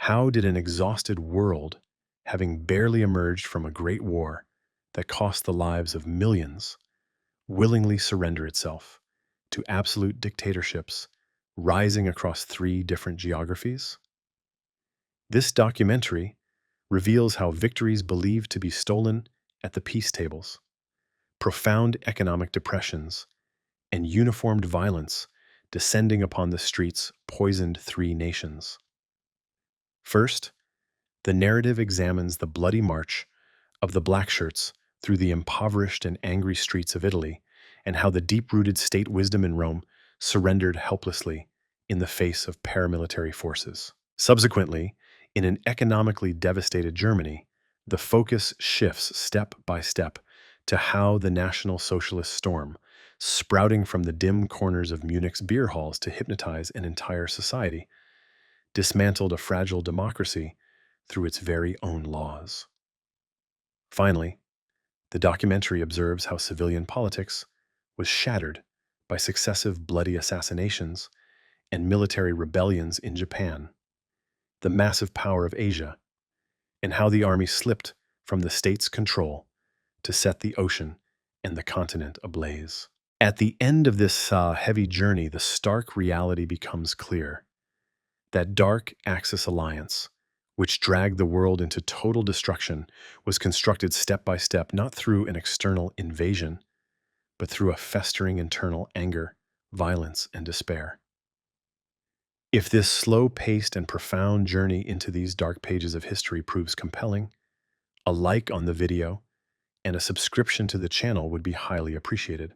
How did an exhausted world, having barely emerged from a great war that cost the lives of millions, willingly surrender itself to absolute dictatorships rising across three different geographies? This documentary reveals how victories believed to be stolen at the peace tables, profound economic depressions, and uniformed violence descending upon the streets poisoned three nations. First, the narrative examines the bloody march of the Blackshirts through the impoverished and angry streets of Italy, and how the deep-rooted state wisdom in Rome surrendered helplessly in the face of paramilitary forces. Subsequently, in an economically devastated Germany, the focus shifts step by step to how the National Socialist storm, sprouting from the dim corners of Munich's beer halls to hypnotize an entire society, dismantled a fragile democracy through its very own laws. Finally, the documentary observes how civilian politics was shattered by successive bloody assassinations and military rebellions in Japan, the massive power of Asia, and how the army slipped from the state's control to set the ocean and the continent ablaze. At the end of this heavy journey, the stark reality becomes clear. That dark Axis alliance, which dragged the world into total destruction, was constructed step by step, not through an external invasion, but through a festering internal anger, violence, and despair. If this slow-paced and profound journey into these dark pages of history proves compelling, a like on the video and a subscription to the channel would be highly appreciated.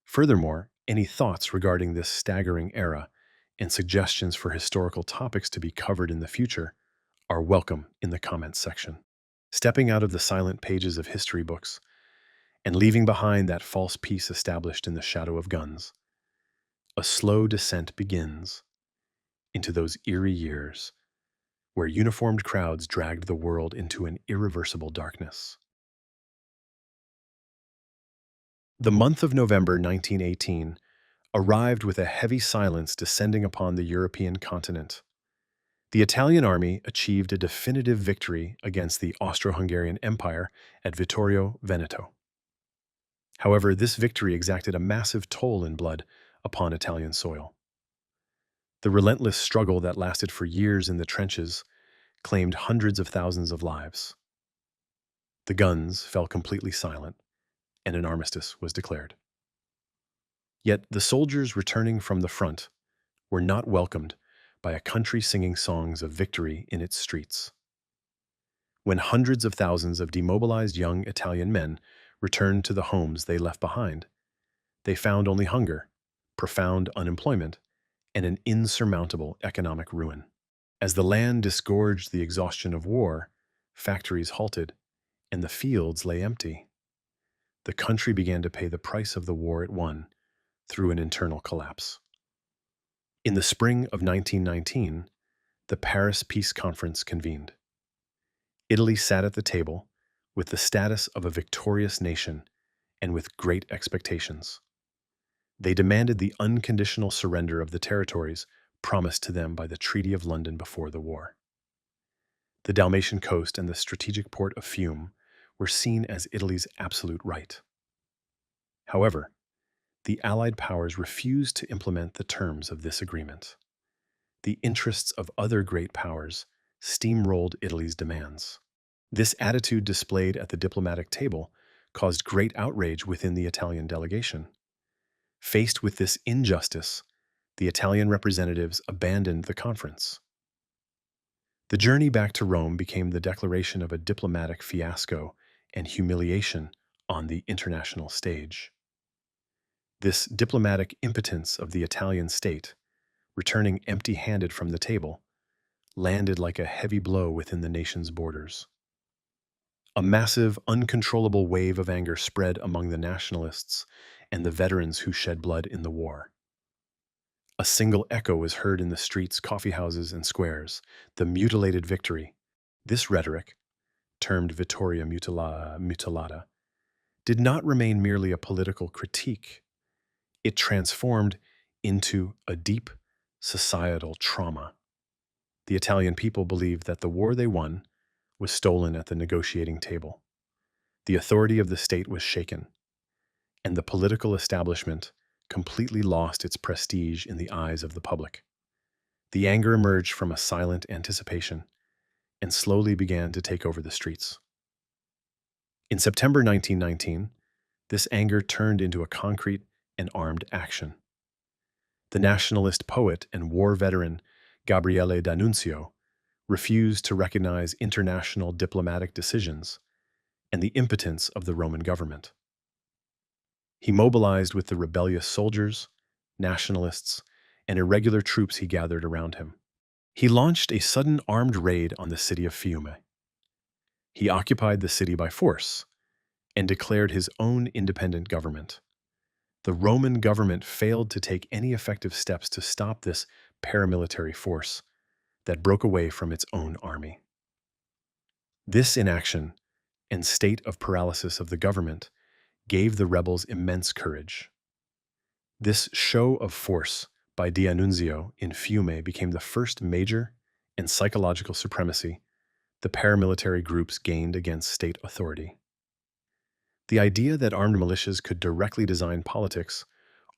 Furthermore, any thoughts regarding this staggering era and suggestions for historical topics to be covered in the future are welcome in the comments section. Stepping out of the silent pages of history books and leaving behind that false peace established in the shadow of guns, a slow descent begins into those eerie years where uniformed crowds dragged the world into an irreversible darkness. The month of November 1918 arrived with a heavy silence descending upon the European continent. The Italian army achieved a definitive victory against the Austro-Hungarian Empire at Vittorio Veneto. However, this victory exacted a massive toll in blood upon Italian soil. The relentless struggle that lasted for years in the trenches claimed hundreds of thousands of lives. The guns fell completely silent, and an armistice was declared. Yet the soldiers returning from the front were not welcomed by a country singing songs of victory in its streets. When hundreds of thousands of demobilized young Italian men returned to the homes they left behind, they found only hunger, profound unemployment, and an insurmountable economic ruin. As the land disgorged the exhaustion of war, factories halted, and the fields lay empty. The country began to pay the price of the war it won through an internal collapse. In the spring of 1919, the Paris Peace Conference convened. Italy sat at the table with the status of a victorious nation and with great expectations. They demanded the unconditional surrender of the territories promised to them by the Treaty of London before the war. The Dalmatian coast and the strategic port of Fiume were seen as Italy's absolute right. However, the Allied powers refused to implement the terms of this agreement. The interests of other great powers steamrolled Italy's demands. This attitude displayed at the diplomatic table caused great outrage within the Italian delegation. Faced with this injustice, the Italian representatives abandoned the conference. The journey back to Rome became the declaration of a diplomatic fiasco and humiliation on the international stage. This diplomatic impotence of the Italian state, returning empty-handed from the table, landed like a heavy blow within the nation's borders. A massive, uncontrollable wave of anger spread among the nationalists and the veterans who shed blood in the war. A single echo was heard in the streets, coffeehouses, and squares: the mutilated victory. This rhetoric, termed Vittoria Mutilata, did not remain merely a political critique. It transformed into a deep societal trauma. The Italian people believed that the war they won was stolen at the negotiating table. The authority of the state was shaken, and the political establishment completely lost its prestige in the eyes of the public. The anger emerged from a silent anticipation and slowly began to take over the streets. In September 1919, this anger turned into a concrete and armed action. The nationalist poet and war veteran Gabriele D'Annunzio refused to recognize international diplomatic decisions and the impotence of the Roman government. He mobilized with the rebellious soldiers, nationalists, and irregular troops he gathered around him. He launched a sudden armed raid on the city of Fiume. He occupied the city by force and declared his own independent government. The Roman government failed to take any effective steps to stop this paramilitary force that broke away from its own army. This inaction and state of paralysis of the government gave the rebels immense courage. This show of force by D'Annunzio in Fiume became the first major and psychological supremacy the paramilitary groups gained against state authority. The idea that armed militias could directly design politics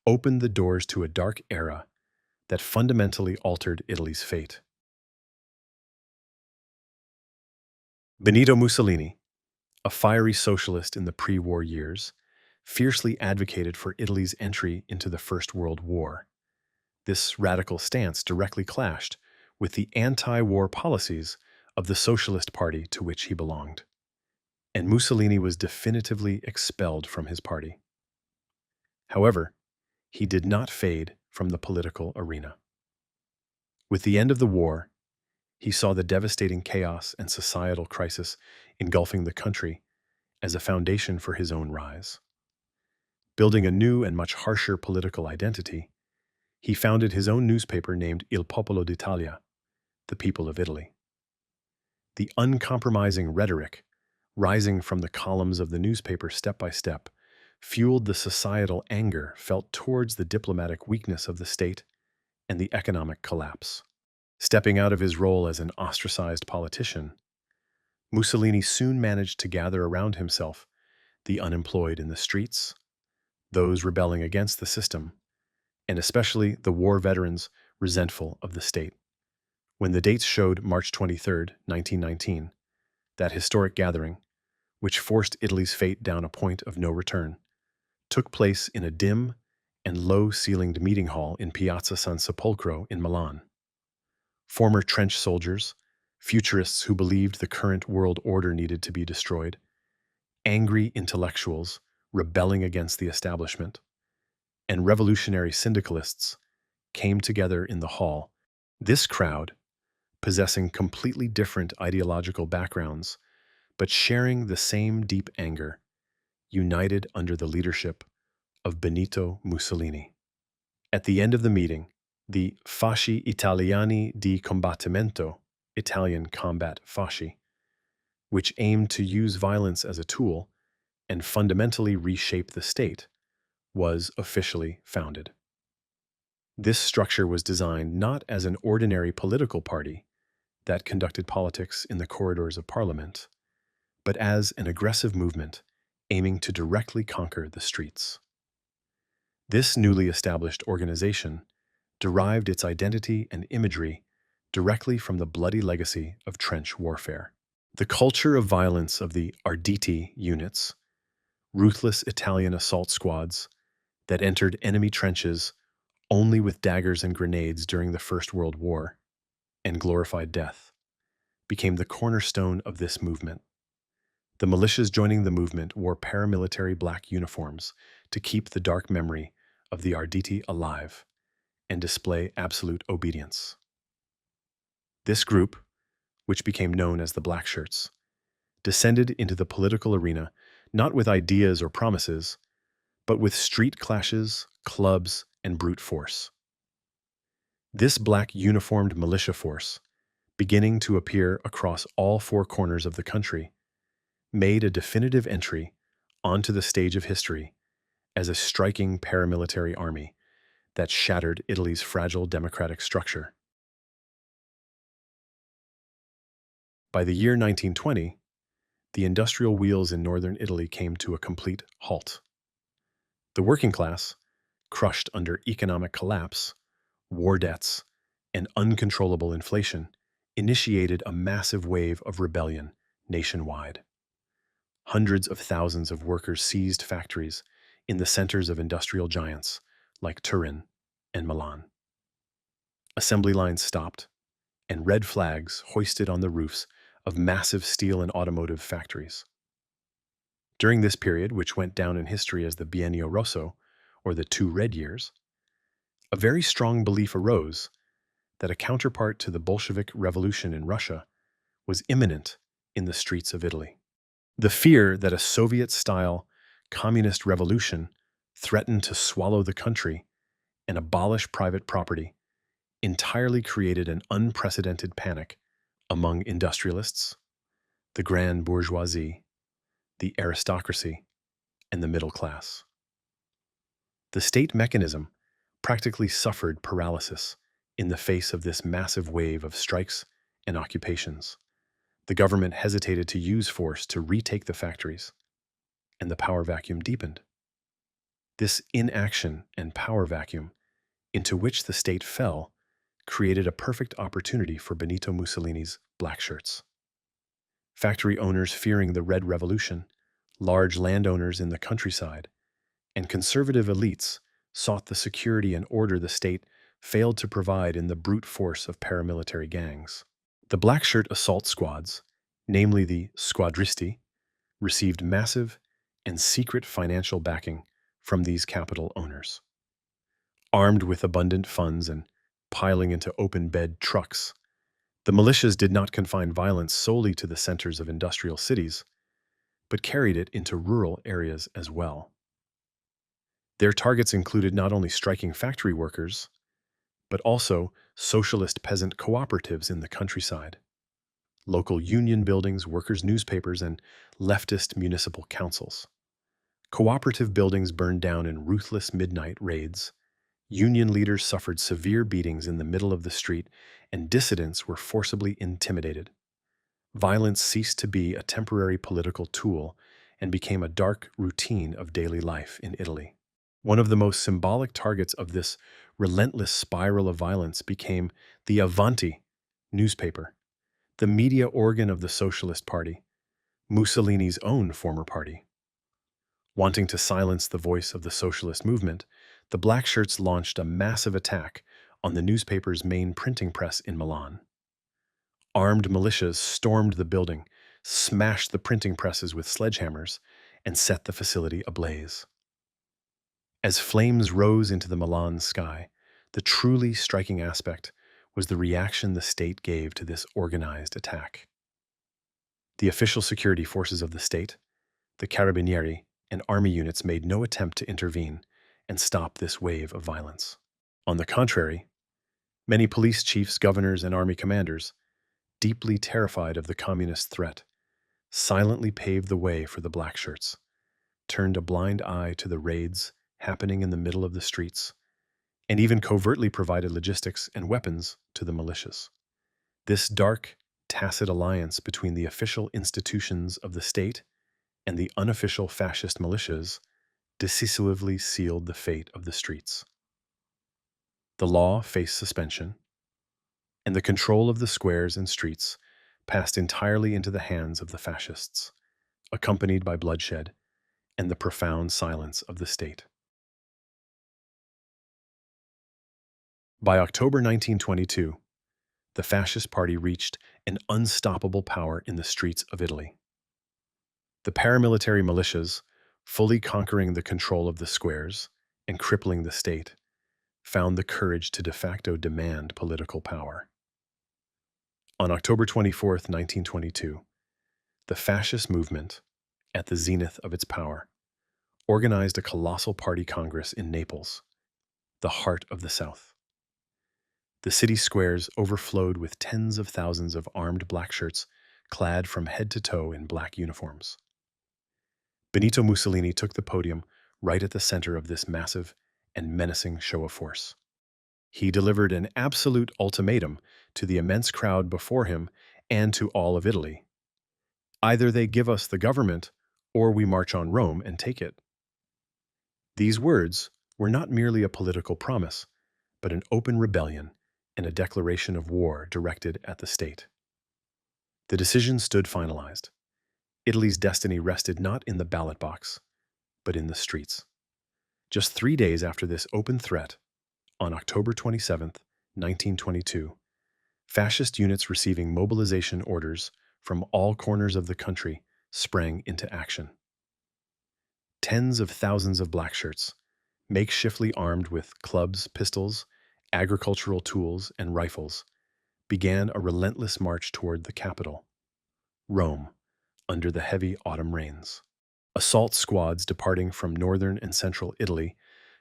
opened the doors to a dark era that fundamentally altered Italy's fate. Benito Mussolini, a fiery socialist in the pre-war years, fiercely advocated for Italy's entry into the First World War. This radical stance directly clashed with the anti-war policies of the Socialist Party to which he belonged, and Mussolini was definitively expelled from his party. However, he did not fade from the political arena. With the end of the war, he saw the devastating chaos and societal crisis engulfing the country as a foundation for his own rise. Building a new and much harsher political identity, he founded his own newspaper named Il Popolo d'Italia, the People of Italy. The uncompromising rhetoric, rising from the columns of the newspaper step by step, fueled the societal anger felt towards the diplomatic weakness of the state and the economic collapse. Stepping out of his role as an ostracized politician, Mussolini soon managed to gather around himself the unemployed in the streets, those rebelling against the system, and especially the war veterans resentful of the state. When the dates showed March 23, 1919, that historic gathering, which forced Italy's fate down a point of no return, took place in a dim and low-ceilinged meeting hall in Piazza San Sepolcro in Milan. Former trench soldiers, futurists who believed the current world order needed to be destroyed, angry intellectuals rebelling against the establishment, and revolutionary syndicalists came together in the hall. This crowd, possessing completely different ideological backgrounds, but sharing the same deep anger, united under the leadership of Benito Mussolini. At the end of the meeting, the Fasci Italiani di Combattimento, Italian combat fasci, which aimed to use violence as a tool and fundamentally reshape the state, was officially founded. This structure was designed not as an ordinary political party that conducted politics in the corridors of Parliament, but as an aggressive movement aiming to directly conquer the streets. This newly established organization derived its identity and imagery directly from the bloody legacy of trench warfare. The culture of violence of the Arditi units, ruthless Italian assault squads that entered enemy trenches only with daggers and grenades during the First World War, and glorified death, became the cornerstone of this movement. The militias joining the movement wore paramilitary black uniforms to keep the dark memory of the Arditi alive and display absolute obedience. This group, which became known as the Blackshirts, descended into the political arena not with ideas or promises, but with street clashes, clubs, and brute force. This black uniformed militia force, beginning to appear across all four corners of the country, made a definitive entry onto the stage of history as a striking paramilitary army that shattered Italy's fragile democratic structure. By the year 1920, the industrial wheels in northern Italy came to a complete halt. The working class, crushed under economic collapse, war debts, and uncontrollable inflation, initiated a massive wave of rebellion nationwide. Hundreds of thousands of workers seized factories in the centers of industrial giants like Turin and Milan. Assembly lines stopped, and red flags hoisted on the roofs of massive steel and automotive factories. During this period, which went down in history as the Biennio Rosso, or the Two Red Years, a very strong belief arose that a counterpart to the Bolshevik Revolution in Russia was imminent in the streets of Italy. The fear that a Soviet-style communist revolution threatened to swallow the country and abolish private property entirely created an unprecedented panic among industrialists, the grand bourgeoisie, the aristocracy, and the middle class. The state mechanism practically suffered paralysis in the face of this massive wave of strikes and occupations. The government hesitated to use force to retake the factories, and the power vacuum deepened. This inaction and power vacuum into which the state fell created a perfect opportunity for Benito Mussolini's Blackshirts. Factory owners fearing the Red Revolution, large landowners in the countryside, and conservative elites sought the security and order the state failed to provide in the brute force of paramilitary gangs. The Blackshirt assault squads, namely the squadristi, received massive and secret financial backing from these capital owners. Armed with abundant funds and piling into open-bed trucks, the militias did not confine violence solely to the centers of industrial cities, but carried it into rural areas as well. Their targets included not only striking factory workers, but also socialist peasant cooperatives in the countryside, local union buildings, workers' newspapers, and leftist municipal councils. Cooperative buildings burned down in ruthless midnight raids. Union leaders suffered severe beatings in the middle of the street, and dissidents were forcibly intimidated. Violence ceased to be a temporary political tool and became a dark routine of daily life in Italy. One of the most symbolic targets of this relentless spiral of violence became the Avanti newspaper, the media organ of the Socialist Party, Mussolini's own former party. Wanting to silence the voice of the socialist movement, the Blackshirts launched a massive attack on the newspaper's main printing press in Milan. Armed militias stormed the building, smashed the printing presses with sledgehammers, and set the facility ablaze. As flames rose into the Milan sky, the truly striking aspect was the reaction the state gave to this organized attack. The official security forces of the state, the Carabinieri, and army units made no attempt to intervene and stop this wave of violence. On the contrary, many police chiefs, governors, and army commanders, deeply terrified of the communist threat, silently paved the way for the Blackshirts, turned a blind eye to the raids happening in the middle of the streets, and even covertly provided logistics and weapons to the militias. This dark, tacit alliance between the official institutions of the state and the unofficial fascist militias decisively sealed the fate of the streets. The law faced suspension, and the control of the squares and streets passed entirely into the hands of the fascists, accompanied by bloodshed and the profound silence of the state. By October 1922, the Fascist Party reached an unstoppable power in the streets of Italy. The paramilitary militias, fully conquering the control of the squares and crippling the state, found the courage to de facto demand political power. On October 24, 1922, the fascist movement, at the zenith of its power, organized a colossal party congress in Naples, the heart of the South. The city squares overflowed with tens of thousands of armed Blackshirts clad from head to toe in black uniforms. Benito Mussolini took the podium right at the center of this massive and menacing show of force. He delivered an absolute ultimatum to the immense crowd before him and to all of Italy. Either they give us the government, or we march on Rome and take it. These words were not merely a political promise, but an open rebellion and a declaration of war directed at the state. The decision stood finalized. Italy's destiny rested not in the ballot box, but in the streets. Just 3 days after this open threat, on October 27, 1922, fascist units receiving mobilization orders from all corners of the country sprang into action. Tens of thousands of Blackshirts, makeshiftly armed with clubs, pistols, agricultural tools, and rifles, began a relentless march toward the capital, Rome, under the heavy autumn rains. Assault squads departing from northern and central Italy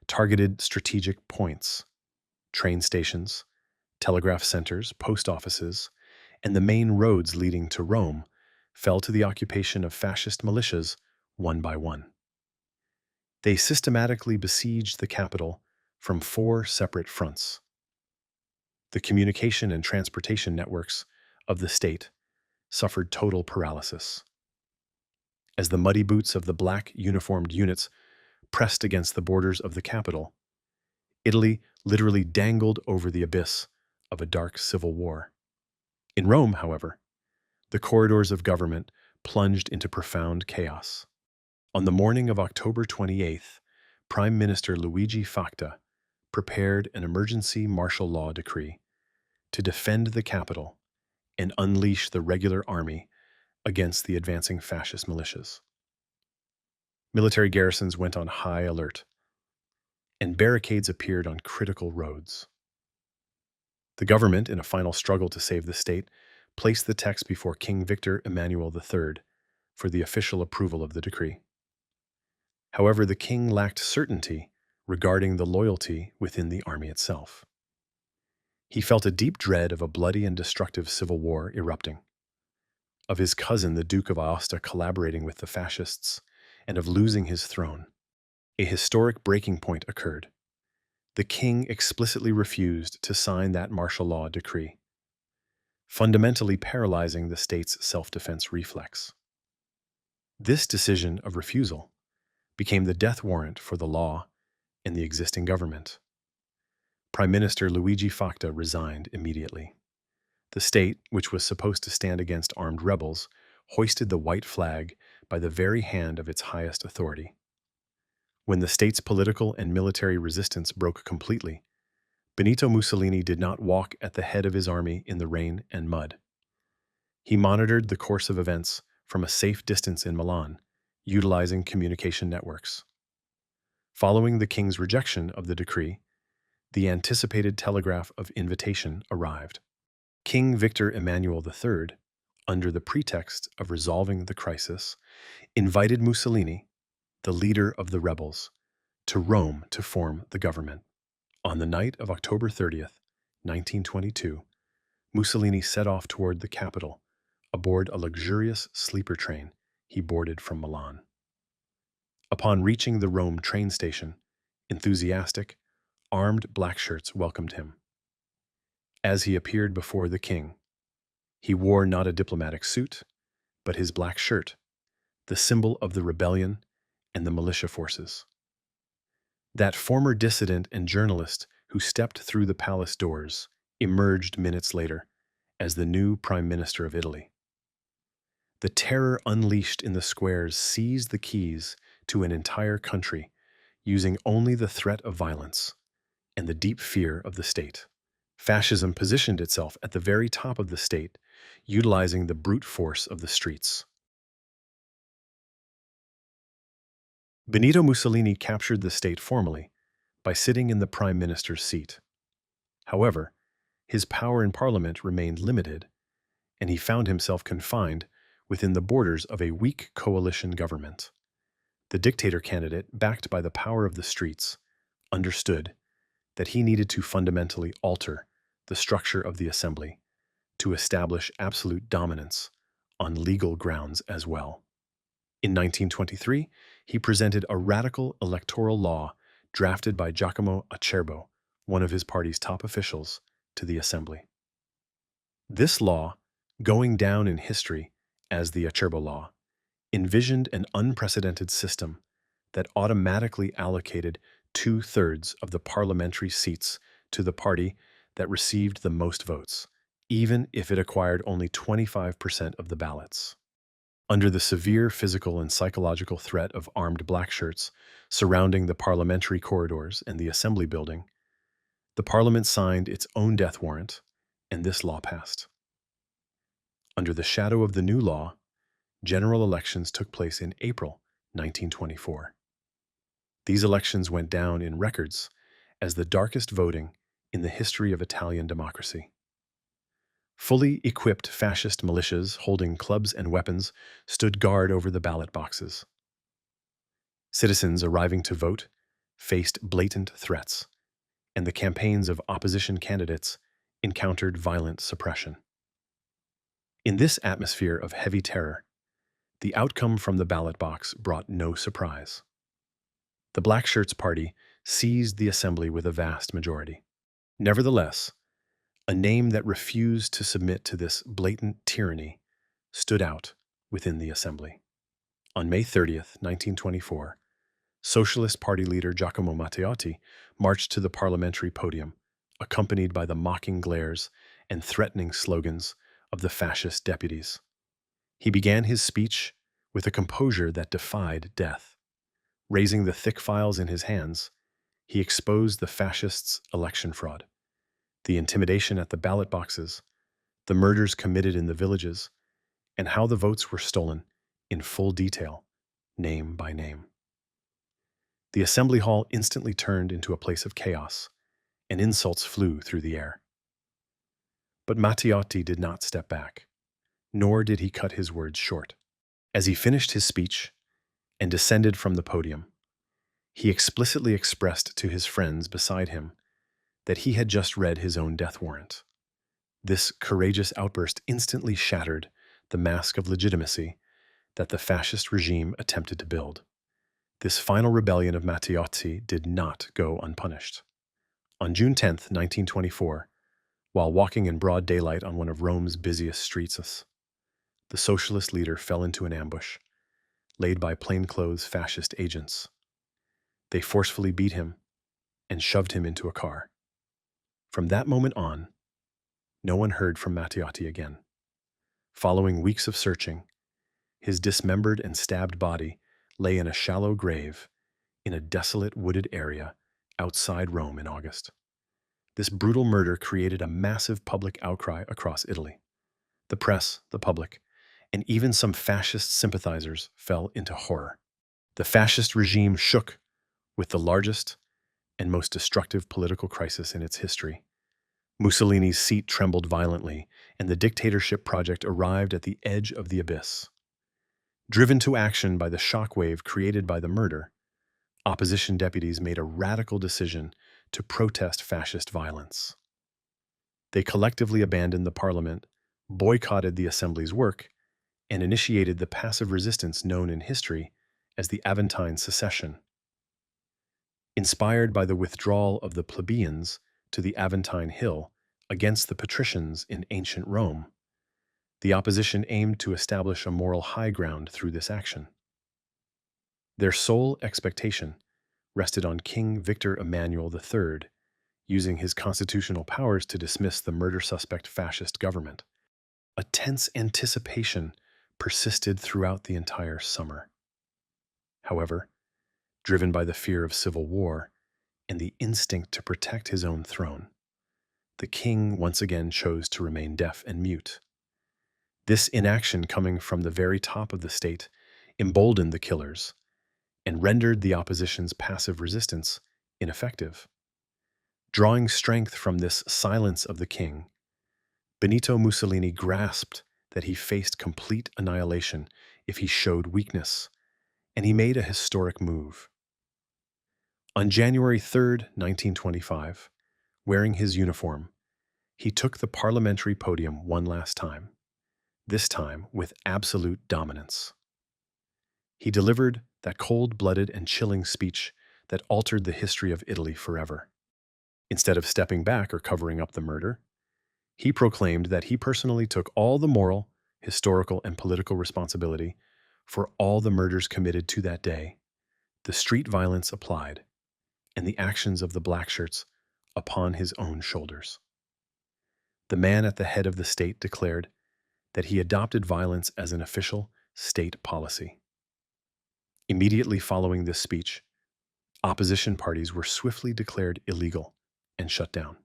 targeted strategic points, train stations, telegraph centers, post offices, and the main roads leading to Rome fell to the occupation of fascist militias one by one. They systematically besieged the capital from 4 separate fronts. The communication and transportation networks of the state suffered total paralysis. As the muddy boots of the black uniformed units pressed against the borders of the capital, Italy literally dangled over the abyss of a dark civil war. In Rome, however, the corridors of government plunged into profound chaos. On the morning of October 28th, Prime Minister Luigi Facta prepared an emergency martial law decree to defend the capital and unleash the regular army against the advancing fascist militias. Military garrisons went on high alert, and barricades appeared on critical roads. The government, in a final struggle to save the state, placed the text before King Victor Emmanuel III for the official approval of the decree. However, the king lacked certainty regarding the loyalty within the army itself. He felt a deep dread of a bloody and destructive civil war erupting, of his cousin, the Duke of Aosta, collaborating with the fascists, and of losing his throne. A historic breaking point occurred. The king explicitly refused to sign that martial law decree, fundamentally paralyzing the state's self-defense reflex. This decision of refusal became the death warrant for the law and the existing government. Prime Minister Luigi Facta resigned immediately. The state, which was supposed to stand against armed rebels, hoisted the white flag by the very hand of its highest authority. When the state's political and military resistance broke completely, Benito Mussolini did not walk at the head of his army in the rain and mud. He monitored the course of events from a safe distance in Milan, utilizing communication networks. Following the king's rejection of the decree, the anticipated telegraph of invitation arrived. King Victor Emmanuel III, under the pretext of resolving the crisis, invited Mussolini, the leader of the rebels, to Rome to form the government. On the night of October 30th, 1922, Mussolini set off toward the capital aboard a luxurious sleeper train he boarded from Milan. Upon reaching the Rome train station, enthusiastic, armed Blackshirts welcomed him. As he appeared before the king, he wore not a diplomatic suit, but his black shirt, the symbol of the rebellion and the militia forces. That former dissident and journalist who stepped through the palace doors emerged minutes later as the new Prime Minister of Italy. The terror unleashed in the squares seized the keys to an entire country, using only the threat of violence and the deep fear of the state. Fascism positioned itself at the very top of the state, utilizing the brute force of the streets. Benito Mussolini captured the state formally by sitting in the prime minister's seat. However, his power in parliament remained limited, and he found himself confined within the borders of a weak coalition government. The dictator candidate, backed by the power of the streets, understood that he needed to fundamentally alter the structure of the assembly to establish absolute dominance on legal grounds as well. In 1923, he presented a radical electoral law drafted by Giacomo Acerbo, one of his party's top officials, to the assembly. This law going down in history as the Acerbo Law, envisioned an unprecedented system that automatically allocated two-thirds of the parliamentary seats to the party that received the most votes, even if it acquired only 25% of the ballots. Under the severe physical and psychological threat of armed Blackshirts surrounding the parliamentary corridors and the assembly building, the parliament signed its own death warrant, and this law passed. Under the shadow of the new law, general elections took place in April 1924. These elections went down in records as the darkest voting in the history of Italian democracy. Fully equipped fascist militias holding clubs and weapons stood guard over the ballot boxes. Citizens arriving to vote faced blatant threats, and the campaigns of opposition candidates encountered violent suppression. In this atmosphere of heavy terror, the outcome from the ballot box brought no surprise. The Blackshirts party seized the assembly with a vast majority. Nevertheless, a name that refused to submit to this blatant tyranny stood out within the assembly. On May 30th, 1924, Socialist Party leader Giacomo Matteotti marched to the parliamentary podium, accompanied by the mocking glares and threatening slogans of the fascist deputies. He began his speech with a composure that defied death. Raising the thick files in his hands, he exposed the fascists' election fraud, the intimidation at the ballot boxes, the murders committed in the villages, and how the votes were stolen in full detail, name by name. The assembly hall instantly turned into a place of chaos, and insults flew through the air. But Matteotti did not step back, nor did he cut his words short. As he finished his speech and descended from the podium, he explicitly expressed to his friends beside him that he had just read his own death warrant. This courageous outburst instantly shattered the mask of legitimacy that the fascist regime attempted to build. This final rebellion of Matteotti did not go unpunished. On June 10th, 1924, while walking in broad daylight on one of Rome's busiest streets, the socialist leader fell into an ambush laid by plainclothes fascist agents. They forcefully beat him and shoved him into a car. From that moment on, no one heard from Matteotti again. Following weeks of searching, his dismembered and stabbed body lay in a shallow grave in a desolate wooded area outside Rome in August. This brutal murder created a massive public outcry across Italy. The press, the public, and even some fascist sympathizers fell into horror. The fascist regime shook with the largest and most destructive political crisis in its history. Mussolini's seat trembled violently, and the dictatorship project arrived at the edge of the abyss. Driven to action by the shockwave created by the murder, opposition deputies made a radical decision to protest fascist violence. They collectively abandoned the parliament, boycotted the assembly's work, and initiated the passive resistance known in history as the Aventine Secession. Inspired by the withdrawal of the plebeians to the Aventine Hill against the patricians in ancient Rome, the opposition aimed to establish a moral high ground through this action. Their sole expectation rested on King Victor Emmanuel III using his constitutional powers to dismiss the murder-suspect fascist government. A tense anticipation persisted throughout the entire summer. However, driven by the fear of civil war and the instinct to protect his own throne, the king once again chose to remain deaf and mute. This inaction coming from the very top of the state emboldened the killers and rendered the opposition's passive resistance ineffective. Drawing strength from this silence of the king, Benito Mussolini grasped that he faced complete annihilation if he showed weakness, and he made a historic move. On January 3rd, 1925, wearing his uniform, he took the parliamentary podium one last time, this time with absolute dominance. He delivered that cold-blooded and chilling speech that altered the history of Italy forever. Instead of stepping back or covering up the murder, He proclaimed that he personally took all the moral, historical, and political responsibility for all the murders committed to that day, the street violence applied, and the actions of the Blackshirts upon his own shoulders. The man at the head of the state declared that he adopted violence as an official state policy. Immediately following this speech, opposition parties were swiftly declared illegal and shut down.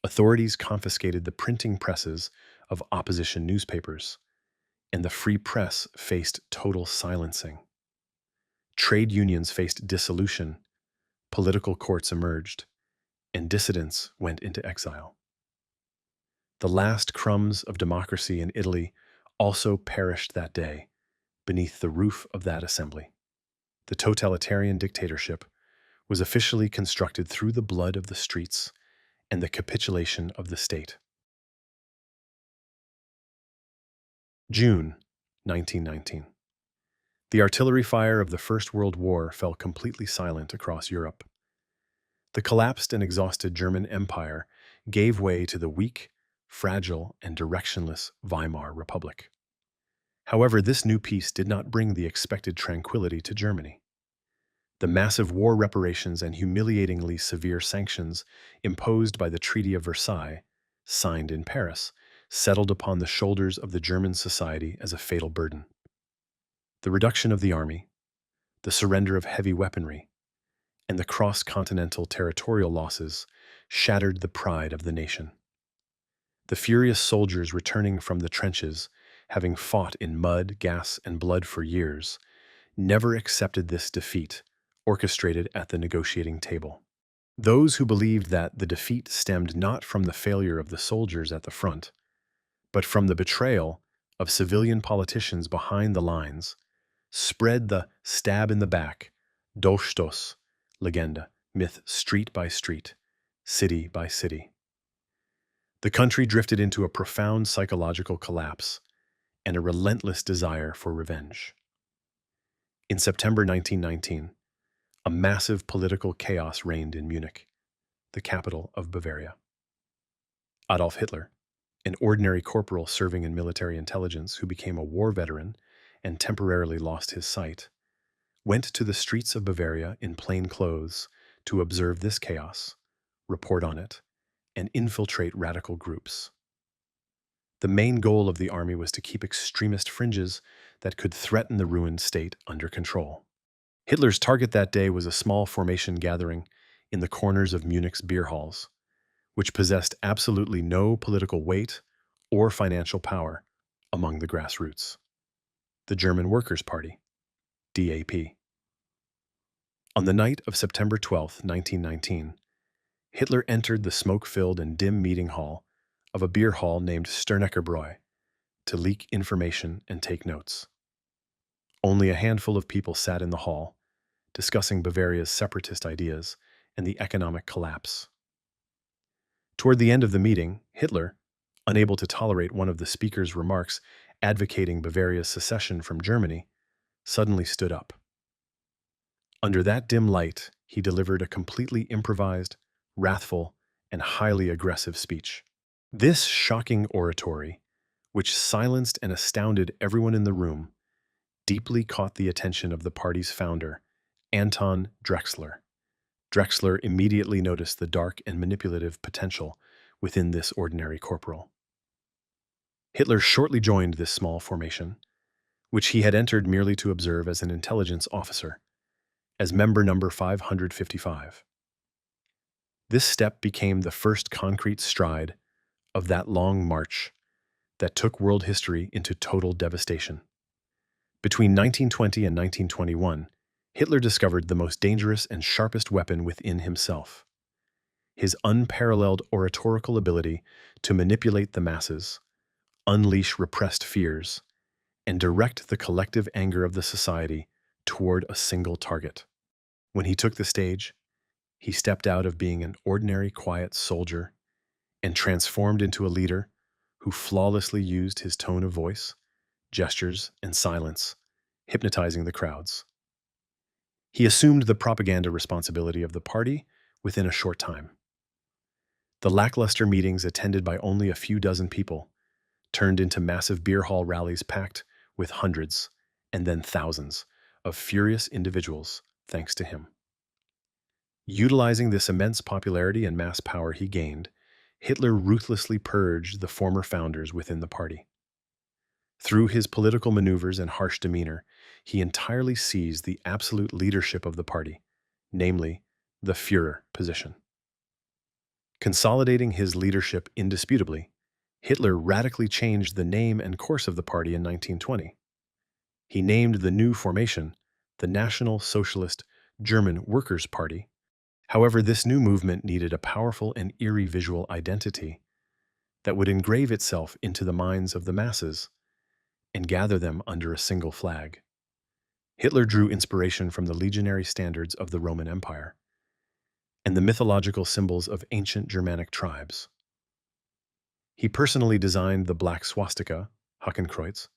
Authorities confiscated the printing presses of opposition newspapers, and the free press faced total silencing. Trade unions faced dissolution, political courts emerged, and dissidents went into exile. The last crumbs of democracy in Italy also perished that day beneath the roof of that assembly. The totalitarian dictatorship was officially constructed through the blood of the streets and the capitulation of the state. June 1919. The artillery fire of the First World War fell completely silent across Europe. The collapsed and exhausted German Empire gave way to the weak, fragile, and directionless Weimar Republic. However, this new peace did not bring the expected tranquility to Germany. The massive war reparations and humiliatingly severe sanctions imposed by the Treaty of Versailles, signed in Paris, settled upon the shoulders of the German society as a fatal burden. The reduction of the army, the surrender of heavy weaponry, and the cross-continental territorial losses shattered the pride of the nation. The furious soldiers returning from the trenches, having fought in mud, gas, and blood for years, never accepted this defeat, orchestrated at the negotiating table. Those who believed that the defeat stemmed not from the failure of the soldiers at the front, but from the betrayal of civilian politicians behind the lines, spread the stab in the back, Durchstoß, legenda, myth street by street, city by city. The country drifted into a profound psychological collapse and a relentless desire for revenge. In September 1919, a massive political chaos reigned in Munich, the capital of Bavaria. Adolf Hitler, an ordinary corporal serving in military intelligence who became a war veteran and temporarily lost his sight, went to the streets of Bavaria in plain clothes to observe this chaos, report on it, and infiltrate radical groups. The main goal of the army was to keep extremist fringes that could threaten the ruined state under control. Hitler's target that day was a small formation gathering in the corners of Munich's beer halls, which possessed absolutely no political weight or financial power among the grassroots. The German Workers' Party, DAP. On the night of September 12, 1919, Hitler entered the smoke-filled and dim meeting hall of a beer hall named Sternecker to leak information and take notes. Only a handful of people sat in the hall, discussing Bavaria's separatist ideas and the economic collapse. Toward the end of the meeting, Hitler, unable to tolerate one of the speaker's remarks advocating Bavaria's secession from Germany, suddenly stood up. Under that dim light, he delivered a completely improvised, wrathful, and highly aggressive speech. This shocking oratory, which silenced and astounded everyone in the room, deeply caught the attention of the party's founder, Anton Drexler. Drexler immediately noticed the dark and manipulative potential within this ordinary corporal. Hitler shortly joined this small formation, which he had entered merely to observe as an intelligence officer, as member number 555. This step became the first concrete stride of that long march that took world history into total devastation. Between 1920 and 1921, Hitler discovered the most dangerous and sharpest weapon within himself: his unparalleled oratorical ability to manipulate the masses, unleash repressed fears, and direct the collective anger of the society toward a single target. When he took the stage, he stepped out of being an ordinary, quiet soldier and transformed into a leader who flawlessly used his tone of voice, gestures, and silence, hypnotizing the crowds. He assumed the propaganda responsibility of the party within a short time. The lackluster meetings attended by only a few dozen people turned into massive beer hall rallies packed with hundreds and then thousands of furious individuals thanks to him. Utilizing this immense popularity and mass power he gained, Hitler ruthlessly purged the former founders within the party. Through his political maneuvers and harsh demeanor, he entirely seized the absolute leadership of the party, namely, the Führer position. Consolidating his leadership indisputably, Hitler radically changed the name and course of the party in 1920. He named the new formation the National Socialist German Workers' Party. However, this new movement needed a powerful and eerie visual identity that would engrave itself into the minds of the masses and gather them under a single flag. Hitler drew inspiration from the legionary standards of the Roman Empire and the mythological symbols of ancient Germanic tribes. He personally designed the black swastika, Hakenkreuz,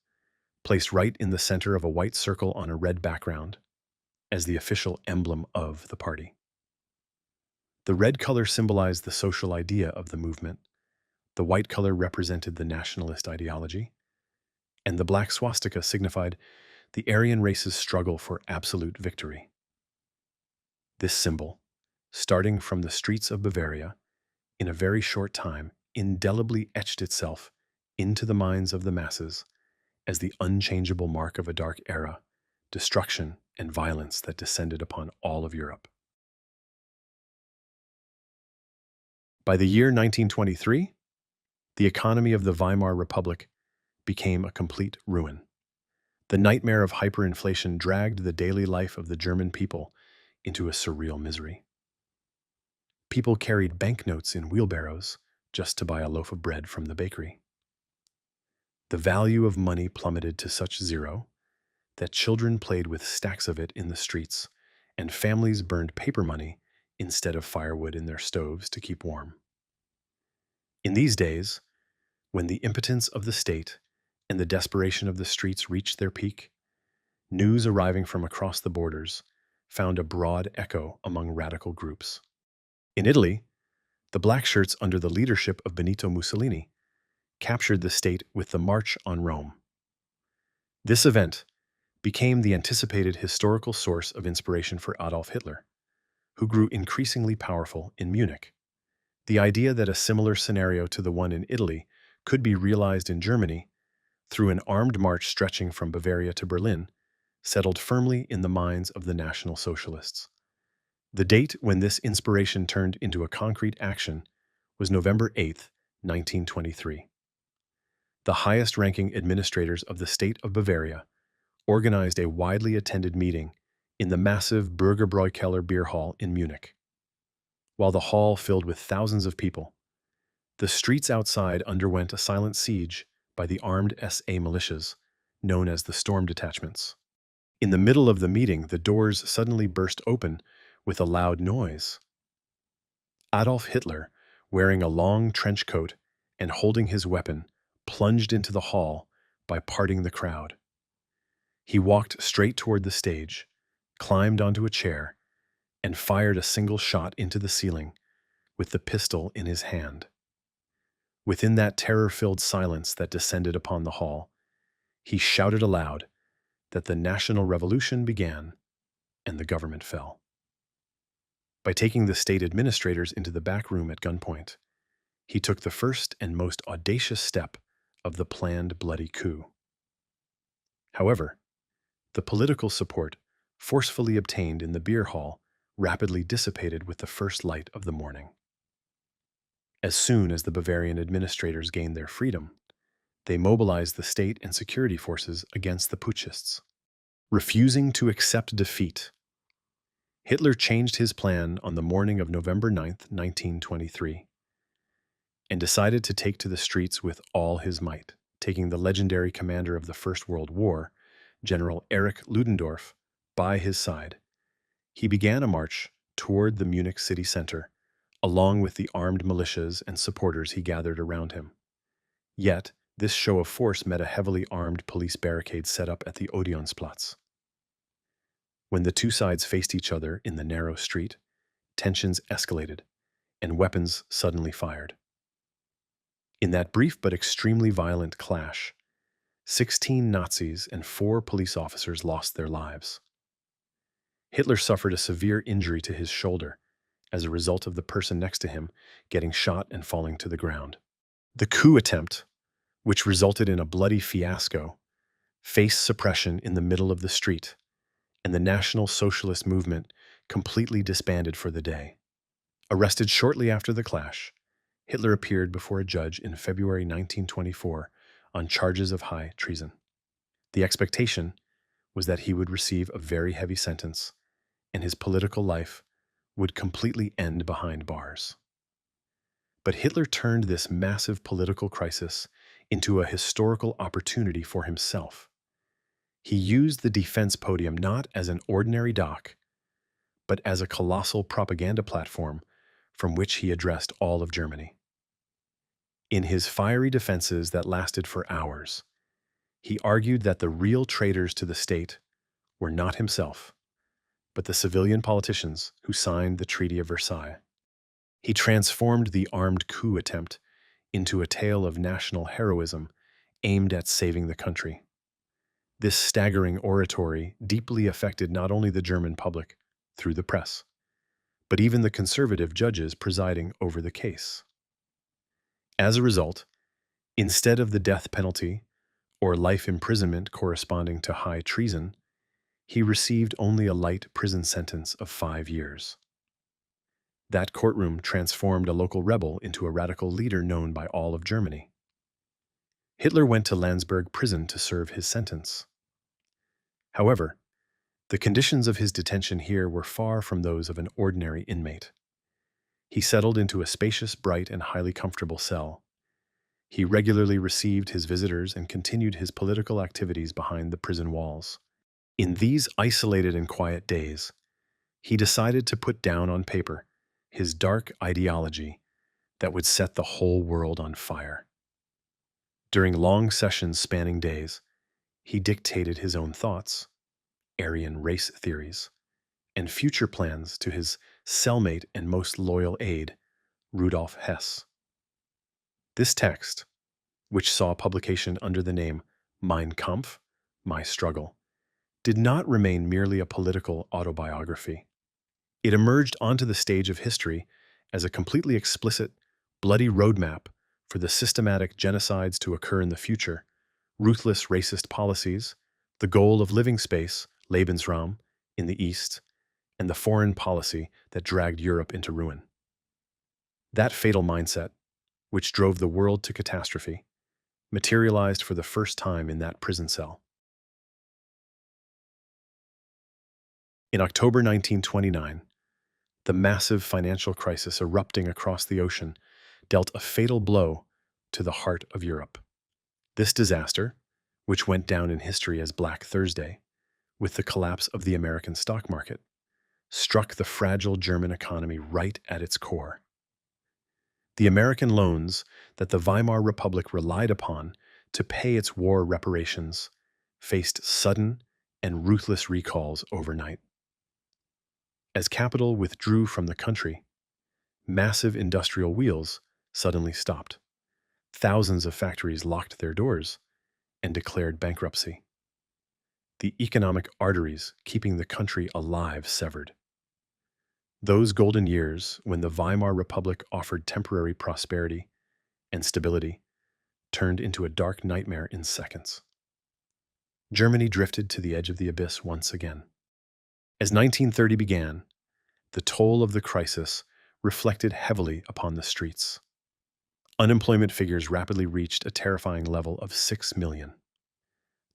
placed right in the center of a white circle on a red background, as the official emblem of the party. The red color symbolized the social idea of the movement, the white color represented the nationalist ideology, and the black swastika signified the Aryan race's struggle for absolute victory. This symbol, starting from the streets of Bavaria, in a very short time, indelibly etched itself into the minds of the masses as the unchangeable mark of a dark era, destruction and violence that descended upon all of Europe. By the year 1923, the economy of the Weimar Republic became a complete ruin. The nightmare of hyperinflation dragged the daily life of the German people into a surreal misery. People carried banknotes in wheelbarrows just to buy a loaf of bread from the bakery. The value of money plummeted to such zero that children played with stacks of it in the streets, and families burned paper money instead of firewood in their stoves to keep warm. In these days, when the impotence of the state and the desperation of the streets reached their peak, news arriving from across the borders found a broad echo among radical groups. In Italy, the Blackshirts, under the leadership of Benito Mussolini, captured the state with the March on Rome. This event became the anticipated historical source of inspiration for Adolf Hitler, who grew increasingly powerful in Munich. The idea that a similar scenario to the one in Italy could be realized in Germany through an armed march stretching from Bavaria to Berlin settled firmly in the minds of the National Socialists. The date when this inspiration turned into a concrete action was November 8, 1923. The highest-ranking administrators of the state of Bavaria organized a widely attended meeting in the massive Bürgerbräukeller beer hall in Munich. While the hall filled with thousands of people, the streets outside underwent a silent siege by the armed SA militias, known as the Storm Detachments. In the middle of the meeting, the doors suddenly burst open with a loud noise. Adolf Hitler, wearing a long trench coat and holding his weapon, plunged into the hall by parting the crowd. He walked straight toward the stage, climbed onto a chair, and fired a single shot into the ceiling with the pistol in his hand. Within that terror-filled silence that descended upon the hall, he shouted aloud that the national revolution began and the government fell. By taking the state administrators into the back room at gunpoint, he took the first and most audacious step of the planned bloody coup. However, the political support forcefully obtained in the beer hall rapidly dissipated with the first light of the morning. As soon as the Bavarian administrators gained their freedom, they mobilized the state and security forces against the Putschists. Refusing to accept defeat, Hitler changed his plan on the morning of November 9, 1923, and decided to take to the streets with all his might, taking the legendary commander of the First World War, General Erich Ludendorff, by his side. He began a march toward the Munich city center, along with the armed militias and supporters he gathered around him. Yet, this show of force met a heavily armed police barricade set up at the Odeonsplatz. When the two sides faced each other in the narrow street, tensions escalated, and weapons suddenly fired. In that brief but extremely violent clash, 16 Nazis and 4 police officers lost their lives. Hitler suffered a severe injury to his shoulder as a result of the person next to him getting shot and falling to the ground. The coup attempt, which resulted in a bloody fiasco, faced suppression in the middle of the street, and the National Socialist movement completely disbanded for the day. Arrested shortly after the clash, Hitler appeared before a judge in February 1924 on charges of high treason. The expectation was that he would receive a very heavy sentence, and his political life would completely end behind bars. But Hitler turned this massive political crisis into a historical opportunity for himself. He used the defense podium not as an ordinary dock, but as a colossal propaganda platform from which he addressed all of Germany. In his fiery defenses that lasted for hours, he argued that the real traitors to the state were not himself, but the civilian politicians who signed the Treaty of Versailles. He transformed the armed coup attempt into a tale of national heroism aimed at saving the country. This staggering oratory deeply affected not only the German public through the press, but even the conservative judges presiding over the case. As a result, instead of the death penalty or life imprisonment corresponding to high treason, he received only a light prison sentence of 5 years. That courtroom transformed a local rebel into a radical leader known by all of Germany. Hitler went to Landsberg prison to serve his sentence. However, the conditions of his detention here were far from those of an ordinary inmate. He settled into a spacious, bright, and highly comfortable cell. He regularly received his visitors and continued his political activities behind the prison walls. In these isolated and quiet days, he decided to put down on paper his dark ideology that would set the whole world on fire. During long sessions spanning days, he dictated his own thoughts, Aryan race theories, and future plans to his cellmate and most loyal aide, Rudolf Hess. This text, which saw publication under the name Mein Kampf, My Struggle, did not remain merely a political autobiography. It emerged onto the stage of history as a completely explicit, bloody roadmap for the systematic genocides to occur in the future, ruthless racist policies, the goal of living space, Lebensraum, in the East, and the foreign policy that dragged Europe into ruin. That fatal mindset, which drove the world to catastrophe, materialized for the first time in that prison cell. In October 1929, the massive financial crisis erupting across the ocean dealt a fatal blow to the heart of Europe. This disaster, which went down in history as Black Thursday, with the collapse of the American stock market, struck the fragile German economy right at its core. The American loans that the Weimar Republic relied upon to pay its war reparations faced sudden and ruthless recalls overnight. As capital withdrew from the country, massive industrial wheels suddenly stopped. Thousands of factories locked their doors and declared bankruptcy. The economic arteries keeping the country alive severed. Those golden years when the Weimar Republic offered temporary prosperity and stability turned into a dark nightmare in seconds. Germany drifted to the edge of the abyss once again. As 1930 began, the toll of the crisis reflected heavily upon the streets. Unemployment figures rapidly reached a terrifying level of 6 million.